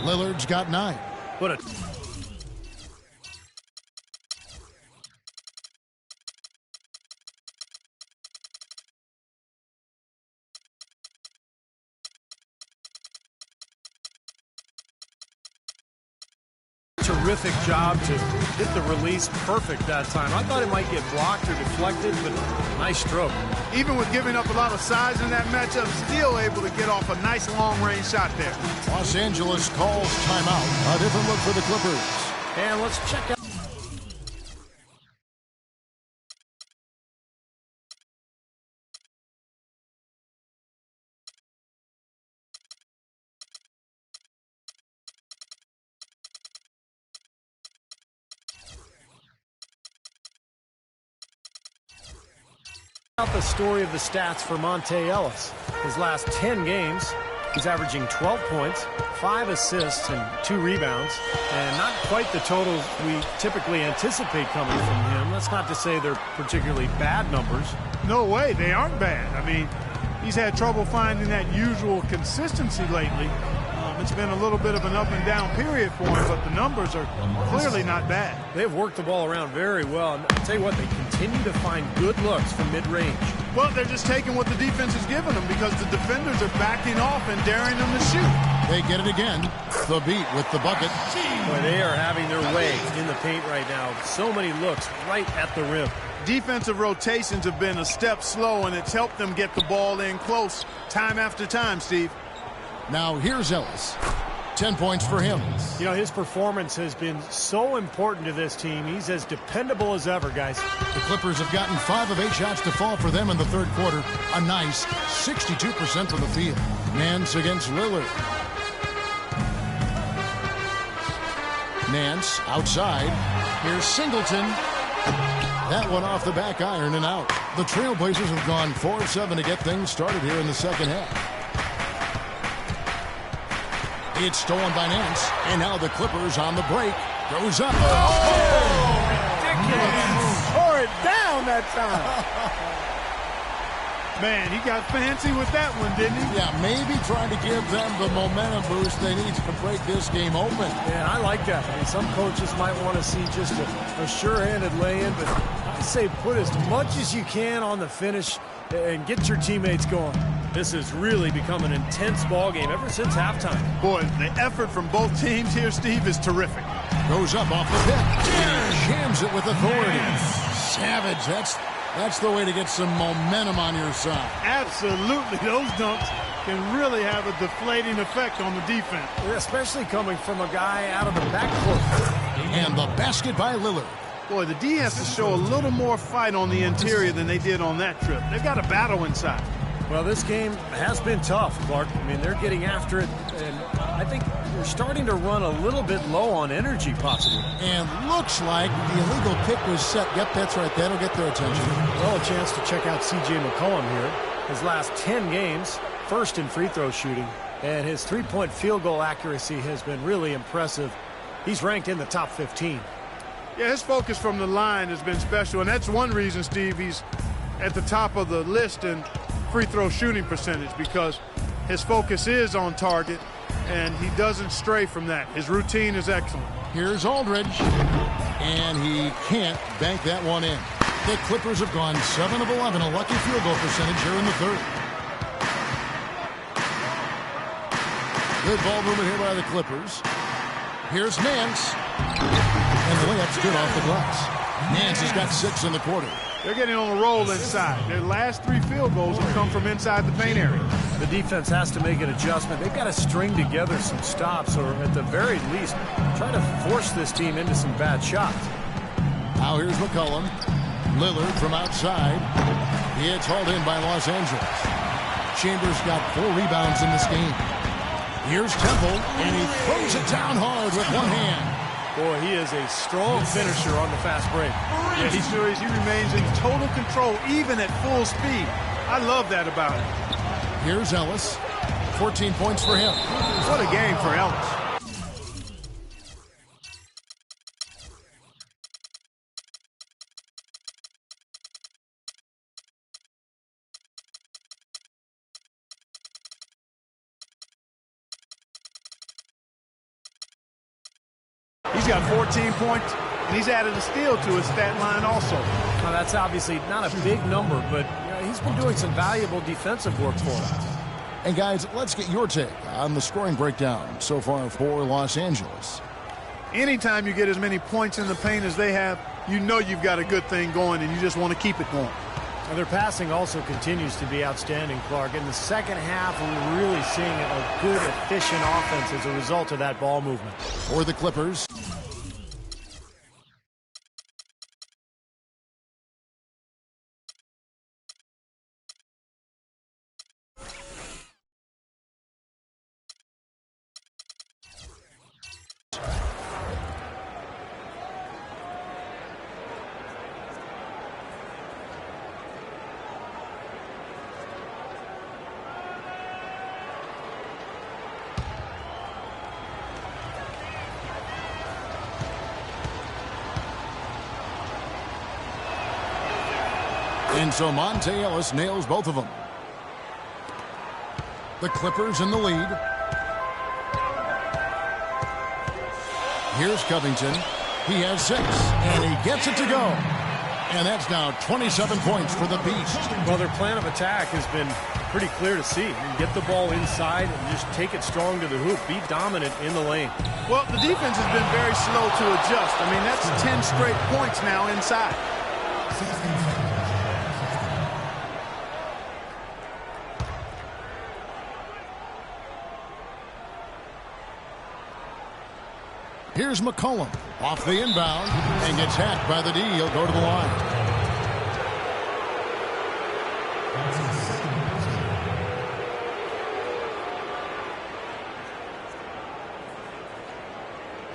Lillard's got 9. What a... Terrific job to hit the release perfect that time. I thought it might get blocked or deflected, but nice stroke. Even with giving up a lot of size in that matchup, still able to get off a nice long-range shot there. Los Angeles calls timeout. A different look for the Clippers. And let's check out. The story of the stats for Monte Ellis. His last 10 games, he's averaging 12 points, 5 assists, and 2 rebounds, and not quite the totals we typically anticipate coming from him. That's not to say they're particularly bad numbers. No way, they aren't bad. I mean, he's had trouble finding that usual consistency lately. It's been a little bit of an up and down period for him, but the numbers are clearly not bad. They've worked the ball around very well, and I'll tell you what, they continue to find good looks from mid-range. Well, they're just taking what the defense is giving them because the defenders are backing off and daring them to shoot. They get it again. The beat with the bucket. Boy, they are having their way in the paint right now. So many looks right at the rim. Defensive rotations have been a step slow, and it's helped them get the ball in close time after time, Steve. Now here's Ellis. 10 points for him. You know, his performance has been so important to this team. He's as dependable as ever, guys. The Clippers have gotten 5 of 8 shots to fall for them in the third quarter. A nice 62% from the field. Nance against Lillard. Nance outside. Here's Singleton. That one off the back iron and out. The Trailblazers have gone 4-7 to get things started here in the second half. It's stolen by Nance, and now the Clippers on the break. Goes up. Oh, ridiculous. Tore it down that time. Man, he got fancy with that one, didn't he? Yeah, maybe trying to give them the momentum boost they need to break this game open. Man, I like that. I mean, some coaches might want to see just a sure-handed lay-in, but I say put as much as you can on the finish and get your teammates going. This has really become an intense ball game ever since halftime. Boy, the effort from both teams here, Steve, is terrific. Goes up off the pit. Jams it with authority. Savage, that's the way to get some momentum on your side. Absolutely. Those dunks can really have a deflating effect on the defense. Especially coming from a guy out of the backcourt. And the basket by Lillard. Boy, the D has to show a little more fight on the interior than they did on that trip. They've got a battle inside. Well, this game has been tough, Clark. I mean, they're getting after it, and I think they're starting to run a little bit low on energy, possibly. And looks like the illegal pick was set. Yep, that's right. That'll get their attention. Well, a chance to check out C.J. McCollum here. His last 10 games, first in free throw shooting, and his three-point field goal accuracy has been really impressive. He's ranked in the top 15. Yeah, his focus from the line has been special, and that's one reason, Steve, he's at the top of the list in free throw shooting percentage, because his focus is on target and he doesn't stray from that. His routine is excellent. Here's Aldridge, and he can't bank that one in. The Clippers have gone 7 of 11, a lucky field goal percentage here in the third. Good ball movement here by the Clippers. Here's Nance, and the layup's good off the glass. Nance has got 6 in the quarter. They're getting on a roll inside. Their last 3 field goals have come from inside the paint area. The defense has to make an adjustment. They've got to string together some stops, or at the very least, try to force this team into some bad shots. Now here's McCollum. Lillard from outside. It's hauled in by Los Angeles. Chambers got 4 rebounds in this game. Here's Temple, and he throws it down hard with one hand. Boy, he is a strong finisher on the fast break. Yeah, he remains in total control, even at full speed. I love that about him. Here's Ellis. 14 points for him. What a game for Ellis. He's got 14 points, and he's added a steal to his stat line also. Now, that's obviously not a big number, but he's been doing some valuable defensive work for us. And guys, let's get your take on the scoring breakdown so far for Los Angeles. Anytime you get as many points in the paint as they have, you know you've got a good thing going, and you just want to keep it going. Well, their passing also continues to be outstanding, Clark. In the second half, we're really seeing a good, efficient offense as a result of that ball movement. For the Clippers. And so Monte Ellis nails both of them. The Clippers in the lead. Here's Covington. He has 6, and he gets it to go. And that's now 27 points for the Beast. Well, their plan of attack has been pretty clear to see. Get the ball inside and just take it strong to the hoop. Be dominant in the lane. Well, the defense has been very slow to adjust. I mean, that's 10 straight points now inside. Here's McCollum off the inbound and gets hacked by the D. He'll go to the line.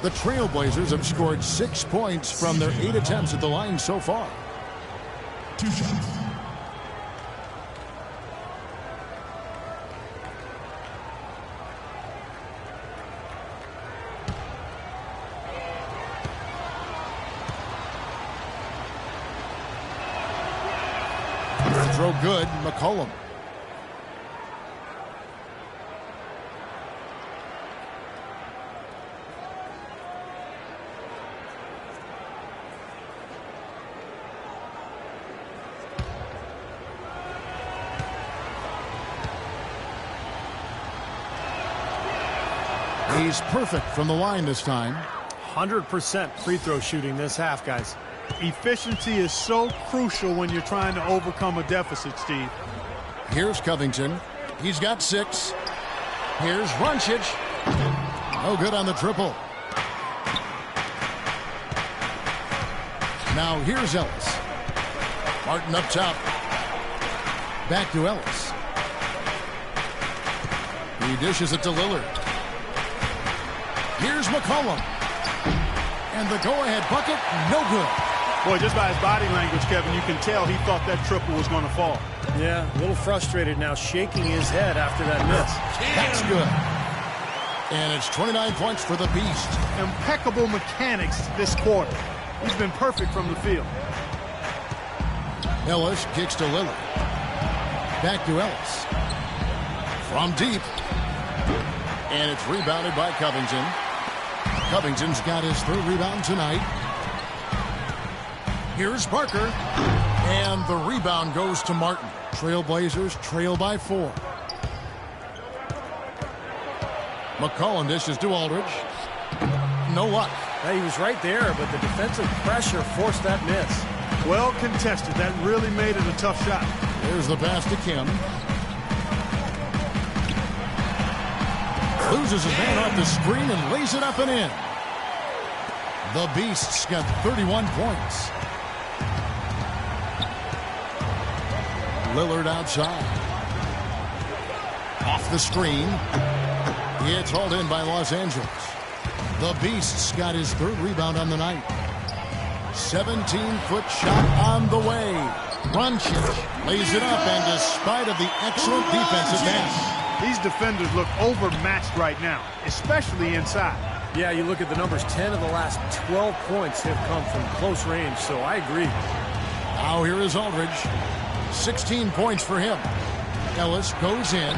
The Trailblazers have scored 6 points from their 8 attempts at the line so far. 2 shots. Throw good, McCollum. He's perfect from the line this time. 100% free throw shooting this half, guys. Efficiency is so crucial when you're trying to overcome a deficit, Steve. Here's Covington. He's got 6. Here's Doncic. No good on the triple. Now here's Ellis. Martin up top. Back to Ellis. He dishes it to Lillard. Here's McCollum. And the go-ahead bucket, no good. Boy, just by his body language, Kevin, you can tell he thought that triple was going to fall. Yeah, a little frustrated now, shaking his head after that miss. That's good. And it's 29 points for the Beast. Impeccable mechanics this quarter. He's been perfect from the field. Ellis kicks to Lillard. Back to Ellis. From deep. And it's rebounded by Covington. Covington's got his 3rd rebound tonight. Here's Parker. And the rebound goes to Martin. Trailblazers trail by 4. McCollum dishes to Aldridge. No luck. Yeah, he was right there, but the defensive pressure forced that miss. Well contested. That really made it a tough shot. There's the pass to Kim. Loses his man off the screen and lays it up and in. The Beasts got 31 points. Lillard outside. Off the screen. It's hauled in by Los Angeles. The Beasts got his 3rd rebound on the night. 17-foot shot on the way. Doncic lays it up, and despite of the excellent defensive pass. These defenders look overmatched right now, especially inside. Yeah, you look at the numbers, 10 of the last 12 points have come from close range, so I agree. Now here is Aldridge. 16 points for him. Ellis goes in.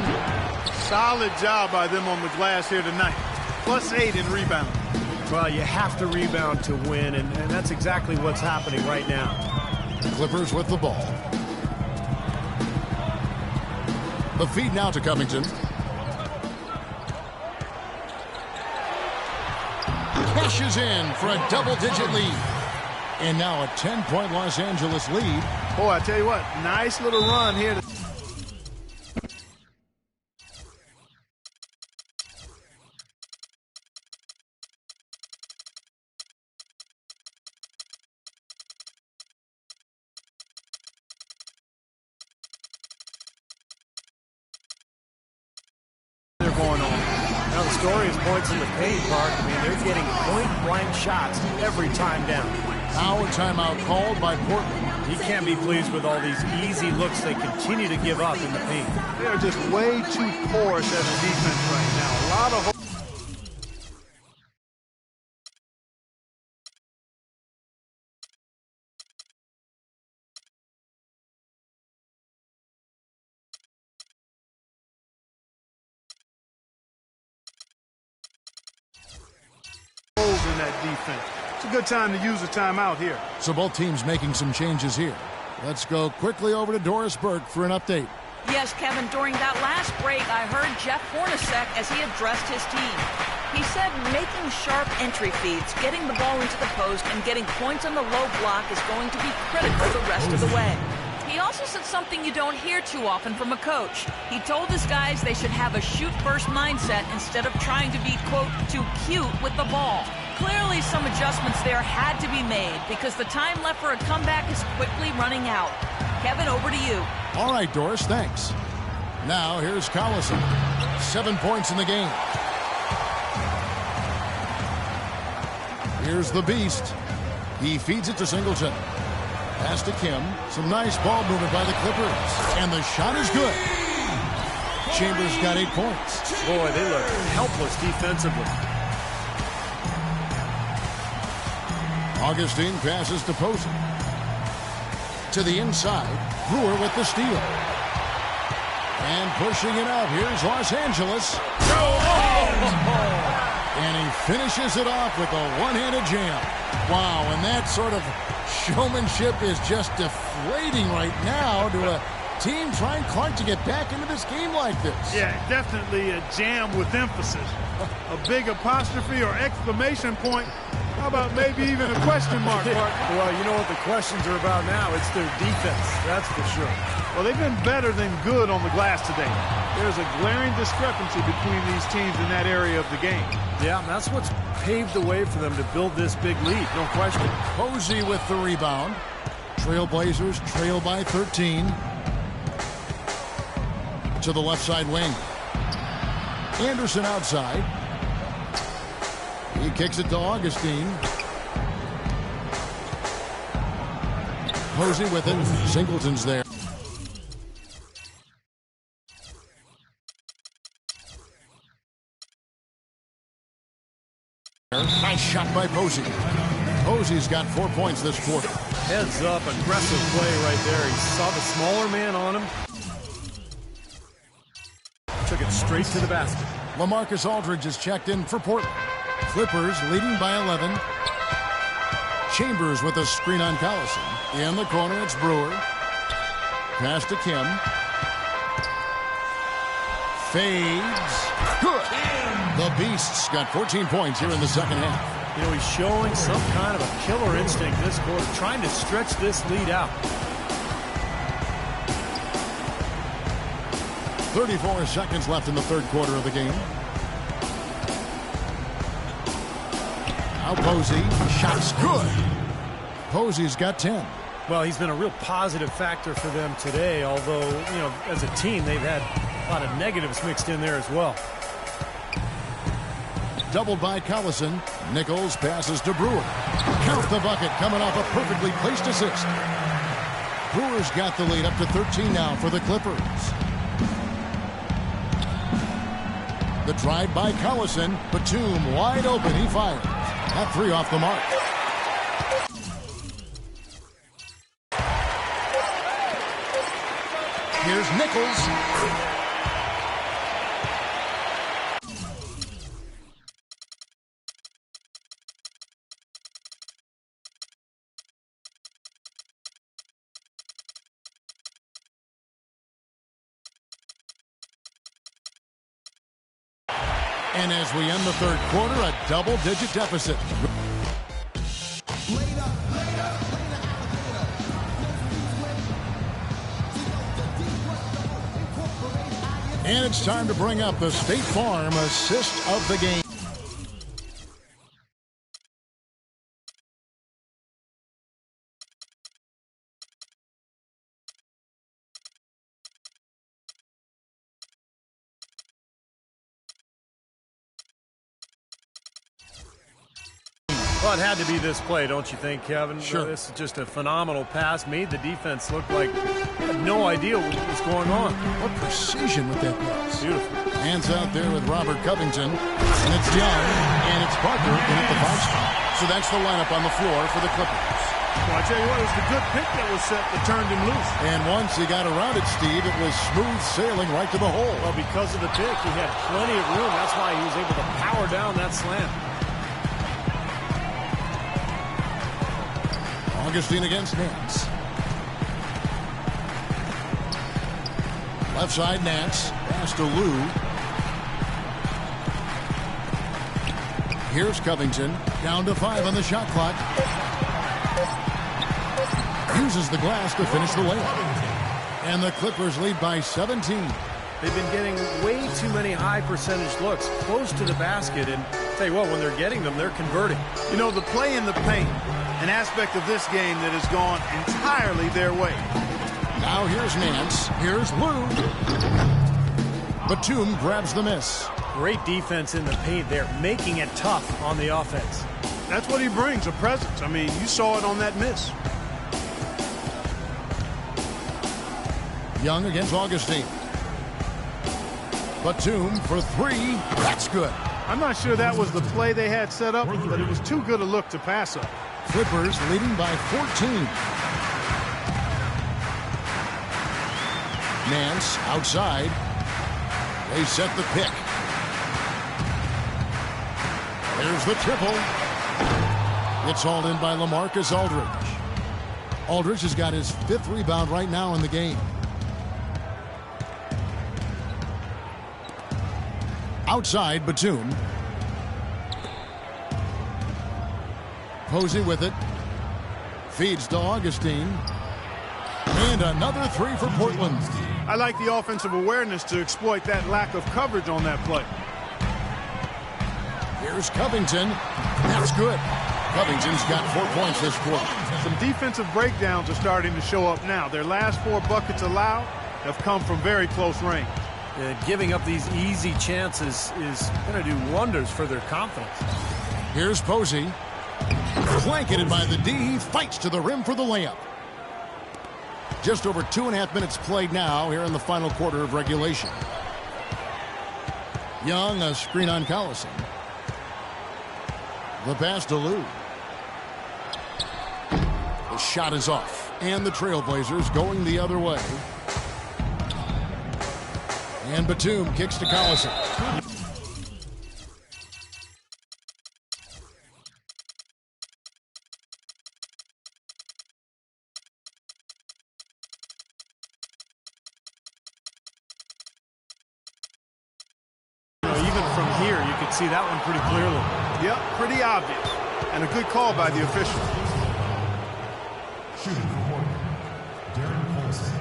Solid job by them on the glass here tonight. +8 in rebound. Well, you have to rebound to win, and that's exactly what's happening right now. Clippers with the ball. The feed now to Covington. Cashes in for a double-digit lead. And now a 10-point Los Angeles lead. Boy, I tell you what, nice little run here. They're going on. Now the story is points in the paint, Clark. I mean, they're getting point-blank shots every time down. Now a timeout called by Portland. He can't be pleased with all these easy looks they continue to give up in the paint. They're just way too porous as a defense right now. A lot of holes in that defense. It's a good time to use a timeout here. So both teams making some changes here. Let's go quickly over to Doris Burke for an update. Yes, Kevin, during that last break, I heard Jeff Hornacek as he addressed his team. He said making sharp entry feeds, getting the ball into the post, and getting points on the low block is going to be critical the rest of the way. He also said something you don't hear too often from a coach. He told his guys they should have a shoot-first mindset instead of trying to be, quote, too cute with the ball. Clearly, some adjustments there had to be made because the time left for a comeback is quickly running out. Kevin, over to you. All right, Doris, thanks. Now, here's Collison. 7 points in the game. Here's the beast. He feeds it to Singleton. Pass to Kim. Some nice ball movement by the Clippers. And the shot is good. Chambers got 8 points. Boy, they look helpless defensively. Augustine passes to Posey. To the inside. Brewer with the steal. And pushing it out. Here's Los Angeles. And he finishes it off with a one-handed jam. Wow, and that sort of showmanship is just deflating right now to a team trying Clark to get back into this game like this. Yeah, definitely a jam with emphasis. A big apostrophe or exclamation point. How about maybe even a question mark, Mark? Well, you know what the questions are about now. It's their defense, that's for sure. Well, they've been better than good on the glass today. There's a glaring discrepancy between these teams in that area of the game. Yeah, that's what's paved the way for them to build this big lead, no question. Posey with the rebound. Trailblazers trail by 13. To the left side wing. Anderson outside. He kicks it to Augustine. Posey with it. Singleton's there. Nice shot by Posey. Posey's got 4 points this quarter. Heads up, aggressive play right there. He saw the smaller man on him. Took it straight to the basket. LaMarcus Aldridge is checked in for Portland. Clippers leading by 11. Chambers with a screen on Collison. In the corner, it's Brewer. Pass to Kim. Fades. Good. The Beasts got 14 points here in the second half. You know, he's showing some kind of a killer instinct this quarter, trying to stretch this lead out. 34 seconds left in the third quarter of the game. Now Posey. Shot's good. Posey's got 10. Well, he's been a real positive factor for them today, although, you know, as a team, they've had a lot of negatives mixed in there as well. Doubled by Collison. Nichols passes to Brewer. Count the bucket coming off a perfectly placed assist. Brewer's got the lead up to 13 now for the Clippers. The drive by Collison. Batum wide open. He fires. That three off the mark. Here's Nichols. And as we end the third quarter, a double-digit deficit. And it's time to bring up the State Farm assist of the game. Well, it had to be this play, don't you think, Kevin? Sure. This is just a phenomenal pass. Made the defense look like they had no idea what was going on. What precision with that pass. Beautiful. Hands out there with Robert Covington. And it's Young. And it's Parker in at the 5 spot. So that's the lineup on the floor for the Clippers. Well, I tell you what, it was the good pick that was set that turned him loose. And once he got around it, Steve, it was smooth sailing right to the hole. Well, because of the pick, he had plenty of room. That's why he was able to power down that slam. Augustine against Nance. Left side, Nance. Pass to Lou. Here's Covington. Down to 5 on the shot clock. Uses the glass to finish the layup. And the Clippers lead by 17. They've been getting way too many high percentage looks close to the basket. And tell you what, when they're getting them, they're converting. You know, the play in the paint, an aspect of this game that has gone entirely their way. Now here's Nance. Here's Lou. Batum grabs the miss. Great defense in the paint there, making it tough on the offense. That's what he brings, a presence. I mean, you saw it on that miss. Young against Augustine. Batum for three. That's good. I'm not sure that was the play they had set up, but it was too good a look to pass up. Clippers leading by 14. Nance outside. They set the pick. There's the triple. It's hauled in by LaMarcus Aldridge. Aldridge has got his 5th rebound right now in the game. Outside, Batum. Posey with it. Feeds to Augustine. And another three for Portland. I like the offensive awareness to exploit that lack of coverage on that play. Here's Covington. That's good. Covington's got 4 points this quarter. Some defensive breakdowns are starting to show up now. Their last 4 buckets allowed have come from very close range. Giving up these easy chances is going to do wonders for their confidence. Here's Posey. Blanketed by the D. He fights to the rim for the layup. Just over 2.5 minutes played now here in the final quarter of regulation. Young, a screen on Collison. The pass to Lou. The shot is off. And the Trailblazers going the other way. And Batum kicks to Collison. Even from here, you can see that one pretty clearly. Yep, pretty obvious. And a good call by the official. Shooting for Portland, Darren Collison.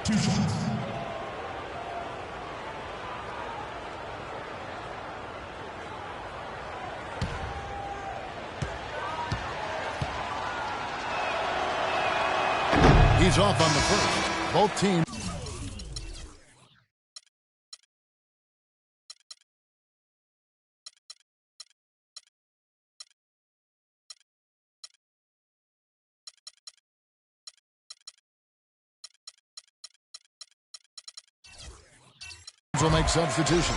2 shots. He's off on the first. Both teams. Will make substitutions.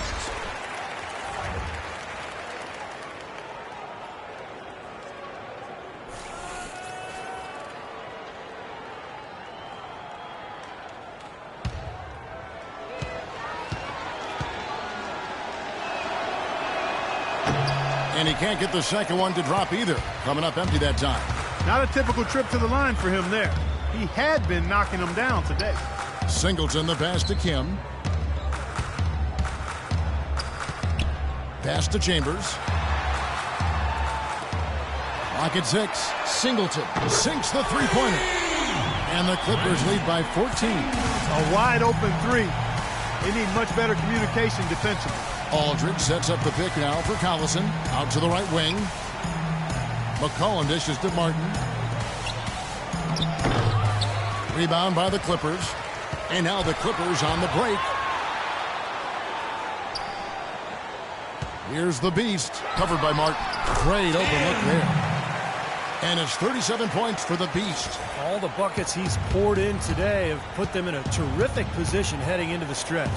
And he can't get the second one to drop either. Coming up empty that time. Not a typical trip to the line for him there. He had been knocking them down today. Singleton the pass to Kim. Pass to Chambers. Clock at 6. Singleton sinks the three-pointer. And the Clippers lead by 14. A wide open 3. They need much better communication defensively. Aldridge sets up the pick now for Collison. Out to the right wing. McCollum dishes to Martin. Rebound by the Clippers. And now the Clippers on the break. Here's the Beast, covered by Martin. Great open look there. And it's 37 points for the Beast. All the buckets he's poured in today have put them in a terrific position heading into the stretch.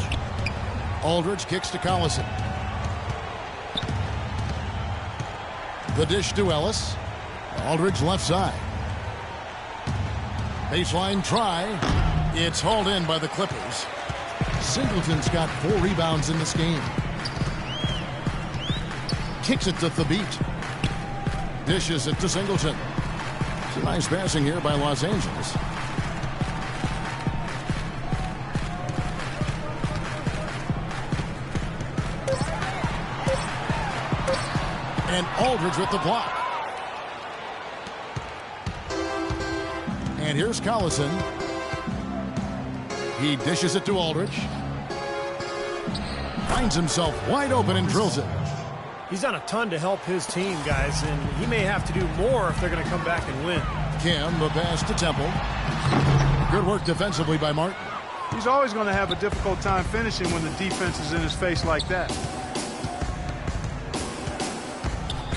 Aldridge kicks to Collison. The dish to Ellis. Aldridge left side. Baseline try. It's hauled in by the Clippers. Singleton's got 4 rebounds in this game. Kicks it to Thabit. Dishes it to Singleton. It's a nice passing here by Los Angeles. And Aldridge with the block. And here's Collison. He dishes it to Aldridge. Finds himself wide open and drills it. He's done a ton to help his team, guys, and he may have to do more if they're going to come back and win. Kim, the pass to Temple. Good work defensively by Martin. He's always going to have a difficult time finishing when the defense is in his face like that.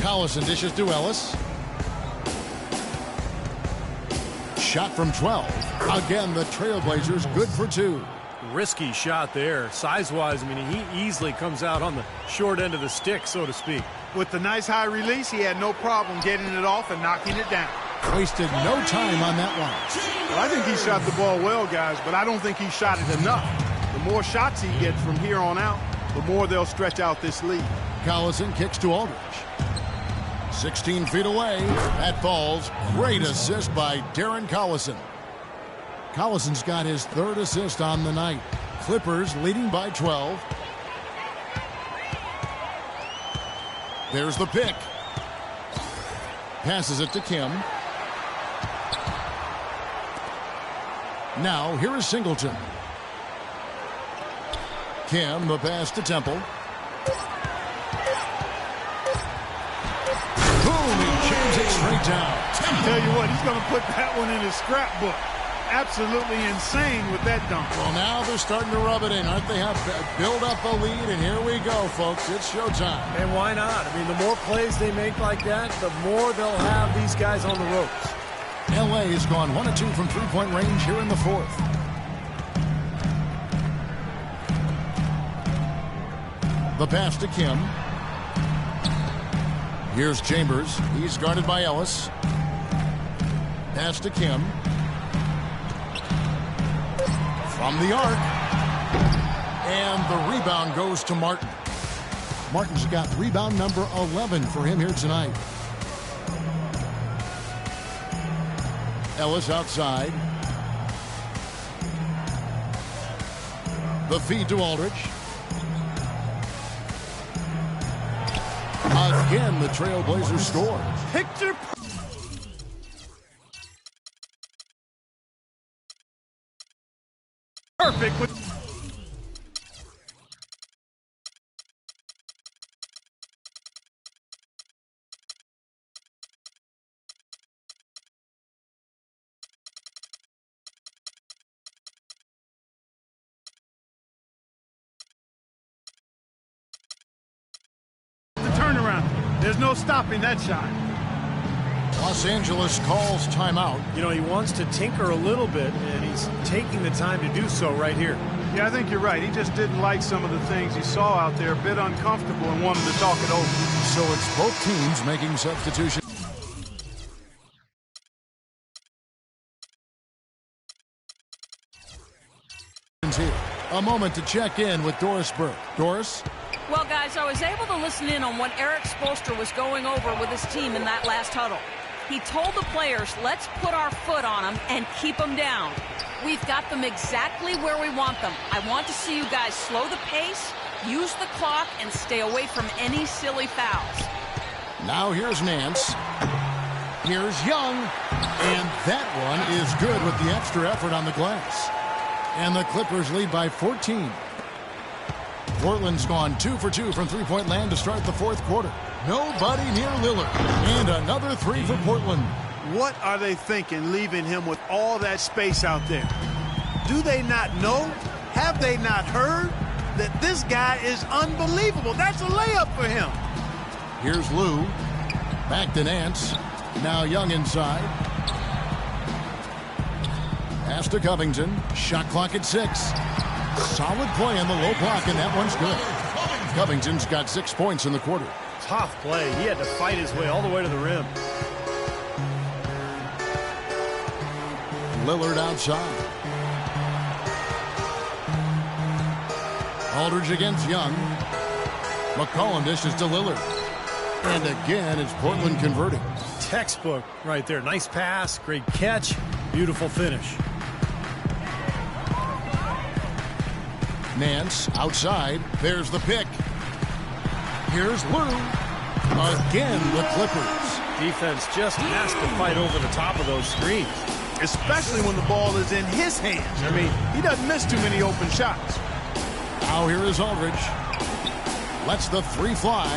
Collison dishes to Ellis. Shot from 12. Again, the Trailblazers good for 2. Risky shot there. Size-wise, I mean, he easily comes out on the short end of the stick, so to speak. With the nice high release, he had no problem getting it off and knocking it down. Wasted no time on that one. Well, I think he shot the ball well, guys, but I don't think he shot it enough. The more shots he gets from here on out, the more they'll stretch out this lead. Collison kicks to Aldridge. 16 feet away. That falls. Great assist by Darren Collison. Collison's got his 3rd assist on the night. Clippers leading by 12. There's the pick. Passes it to Kim. Now here is Singleton. Kim, the pass to Temple. Boom, he jams it straight down. Tell you what, he's going to put that one in his scrapbook. Absolutely insane with that dunk. Well, now they're starting to rub it in, aren't they? Have build up a lead, and here we go, folks. It's showtime. And why not? I mean, the more plays they make like that, the more they'll have these guys on the ropes. L.A. has gone 1 of 2 from three-point range here in the 4th. The pass to Kim. Here's Chambers. He's guarded by Ellis. Pass to Kim. From the arc. And the rebound goes to Martin. Martin's got rebound number 11 for him here tonight. Ellis outside. The feed to Aldridge. Again, the Trailblazers score. Picture perfect with the turnaround. There's no stopping that shot. Los Angeles calls timeout. You know, he wants to tinker a little bit, and he's taking the time to do so right here. Yeah, I think you're right. He just didn't like some of the things he saw out there, a bit uncomfortable, and wanted to talk it over. So it's both teams making substitutions. Here. A moment to check in with Doris Burke. Doris? Well, guys, I was able to listen in on what Eric Spoelstra was going over with his team in that last huddle. He told the players, let's put our foot on them and keep them down. We've got them exactly where we want them. I want to see you guys slow the pace, use the clock, and stay away from any silly fouls. Now here's Nance. Here's Young. And that one is good with the extra effort on the glass. And the Clippers lead by 14. Portland's gone 2 for 2 from three-point land to start the 4th quarter. Nobody near Lillard. And another 3 for Portland. What are they thinking, leaving him with all that space out there? Do they not know? Have they not heard that this guy is unbelievable? That's a layup for him. Here's Lou. Back to Nance. Now Young inside. Pass to Covington. Shot clock at 6. Solid play on the low block, and that one's good. Covington's got 6 points in the quarter. Tough play. He had to fight his way all the way to the rim. Lillard outside. Aldridge against Young. McCollum dishes to Lillard. And again, it's Portland converting. Textbook right there. Nice pass, great catch, beautiful finish. Nance outside. There's the pick. Here's Lou. Again, the Clippers. Defense just has to fight over the top of those screens. Especially when the ball is in his hands. I mean, he doesn't miss too many open shots. Now here is Aldridge. Lets the 3 fly.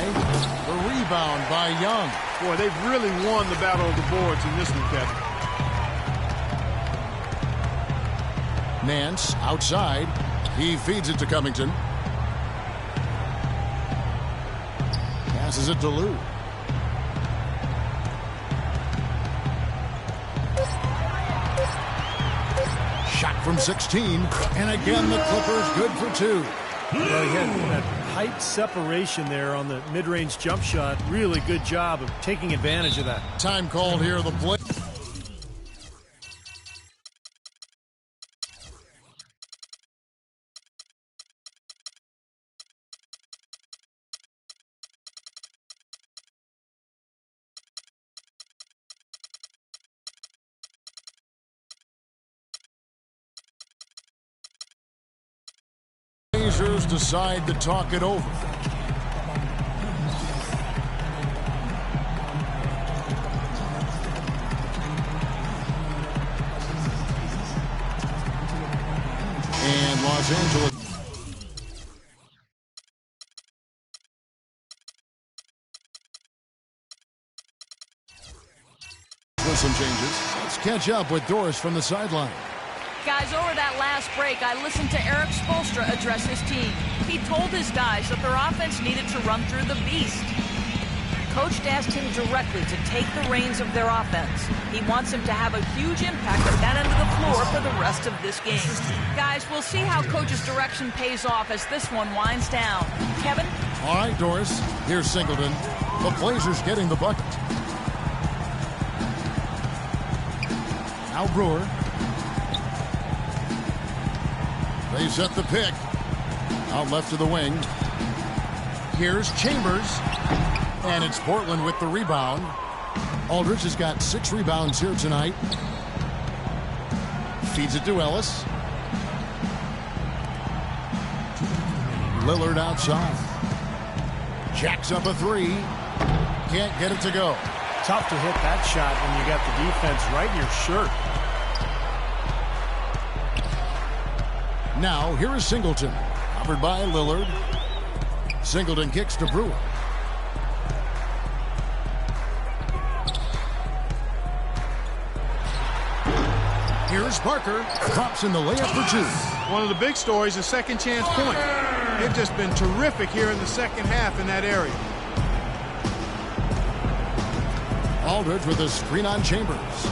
The rebound by Young. Boy, they've really won the battle of the boards in this one, Kevin. Nance outside. He feeds it to Covington. Passes it to Lou. Shot from 16. And again, the Clippers good for 2. Well, he had that height separation there on the mid-range jump shot. Really good job of taking advantage of that. Time called here, the play. Blazers decide to talk it over. And Los Angeles. With some changes. Let's catch up with Doris from the sideline. Guys, over that last break, I listened to Eric Spoelstra address his team. He told his guys that their offense needed to run through the beast. Coach asked him directly to take the reins of their offense. He wants him to have a huge impact at that end of the floor for the rest of this game. Guys, we'll see how Coach's direction pays off as this one winds down. Kevin? All right, Doris. Here's Singleton. The Blazers getting the bucket. Now Brewer. They set the pick. Out left to the wing. Here's Chambers. And it's Portland with the rebound. Aldridge has got 6 rebounds here tonight. Feeds it to Ellis. Lillard outside. Jacks up a 3. Can't get it to go. Tough to hit that shot when you got the defense right in your shirt. Now, here is Singleton. Covered by Lillard. Singleton kicks to Brewer. Here's Parker. Drops in the layup for 2. One of the big stories is second chance point. They've just been terrific here in the second half in that area. Aldridge with a screen on Chambers.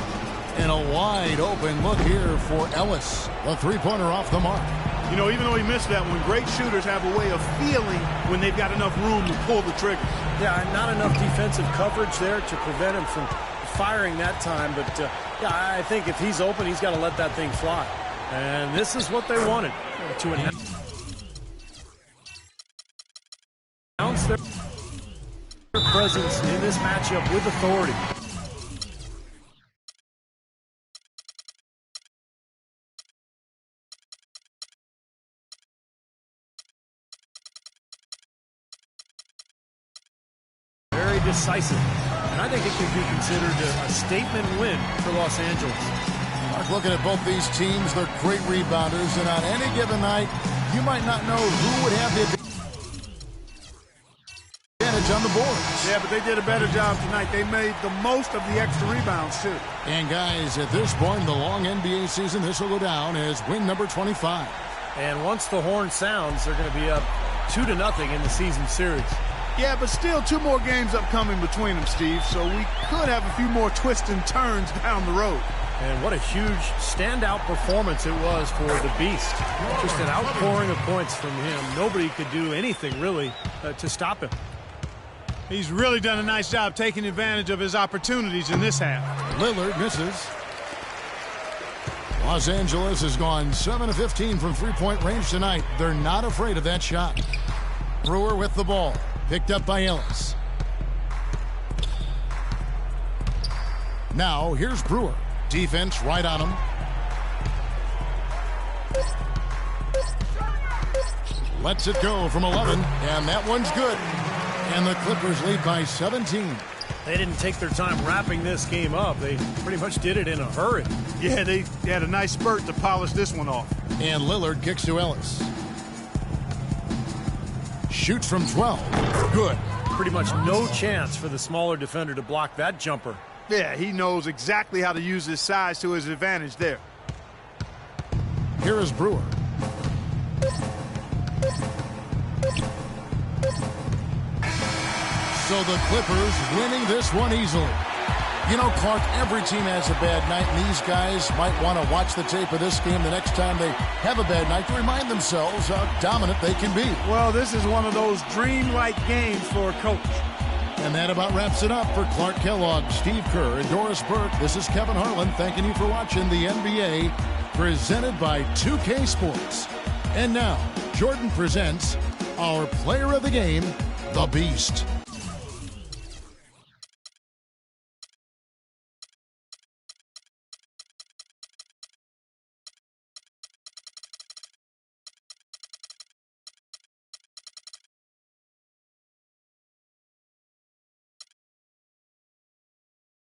And a wide open look here for Ellis. The three-pointer off the mark. You know, even though he missed that one, great shooters have a way of feeling when they've got enough room to pull the trigger. Yeah, not enough defensive coverage there to prevent him from firing that time. But, yeah, I think if he's open, he's got to let that thing fly. And this is what they wanted to announce their presence in this matchup with authority. Very decisive. And I think it can be considered a statement win for Los Angeles. Mark, looking at both these teams, they're great rebounders. And on any given night, you might not know who would have the advantage on the boards. Yeah, but they did a better job tonight. They made the most of the extra rebounds, too. And, guys, at this point in the long NBA season, this will go down as win number 25. And once the horn sounds, they're going to be up 2-0 in the season series. Yeah, but still 2 more games upcoming between them, Steve, so we could have a few more twists and turns down the road. And what a huge standout performance it was for the Beast. Just an outpouring of points from him. Nobody could do anything, really, to stop him. He's really done a nice job taking advantage of his opportunities in this half. Lillard misses. Los Angeles has gone 7 of 15 from three-point range tonight. They're not afraid of that shot. Brewer with the ball. Picked up by Ellis. Now, here's Brewer. Defense right on him. Lets it go from 11, and that one's good. And the Clippers lead by 17. They didn't take their time wrapping this game up. They pretty much did it in a hurry. Yeah, they had a nice spurt to polish this one off. And Lillard kicks to Ellis. Shoots from 12. Good. Pretty much no chance for the smaller defender to block that jumper. Yeah, he knows exactly how to use his size to his advantage there. Here is Brewer. So the Clippers winning this one easily. You know, Clark, every team has a bad night, and these guys might want to watch the tape of this game the next time they have a bad night to remind themselves how dominant they can be. Well, this is one of those dreamlike games for a coach. And that about wraps it up for Clark Kellogg, Steve Kerr, and Doris Burke. This is Kevin Harlan thanking you for watching the NBA, presented by 2K Sports. And now, Jordan presents our player of the game, the Beast.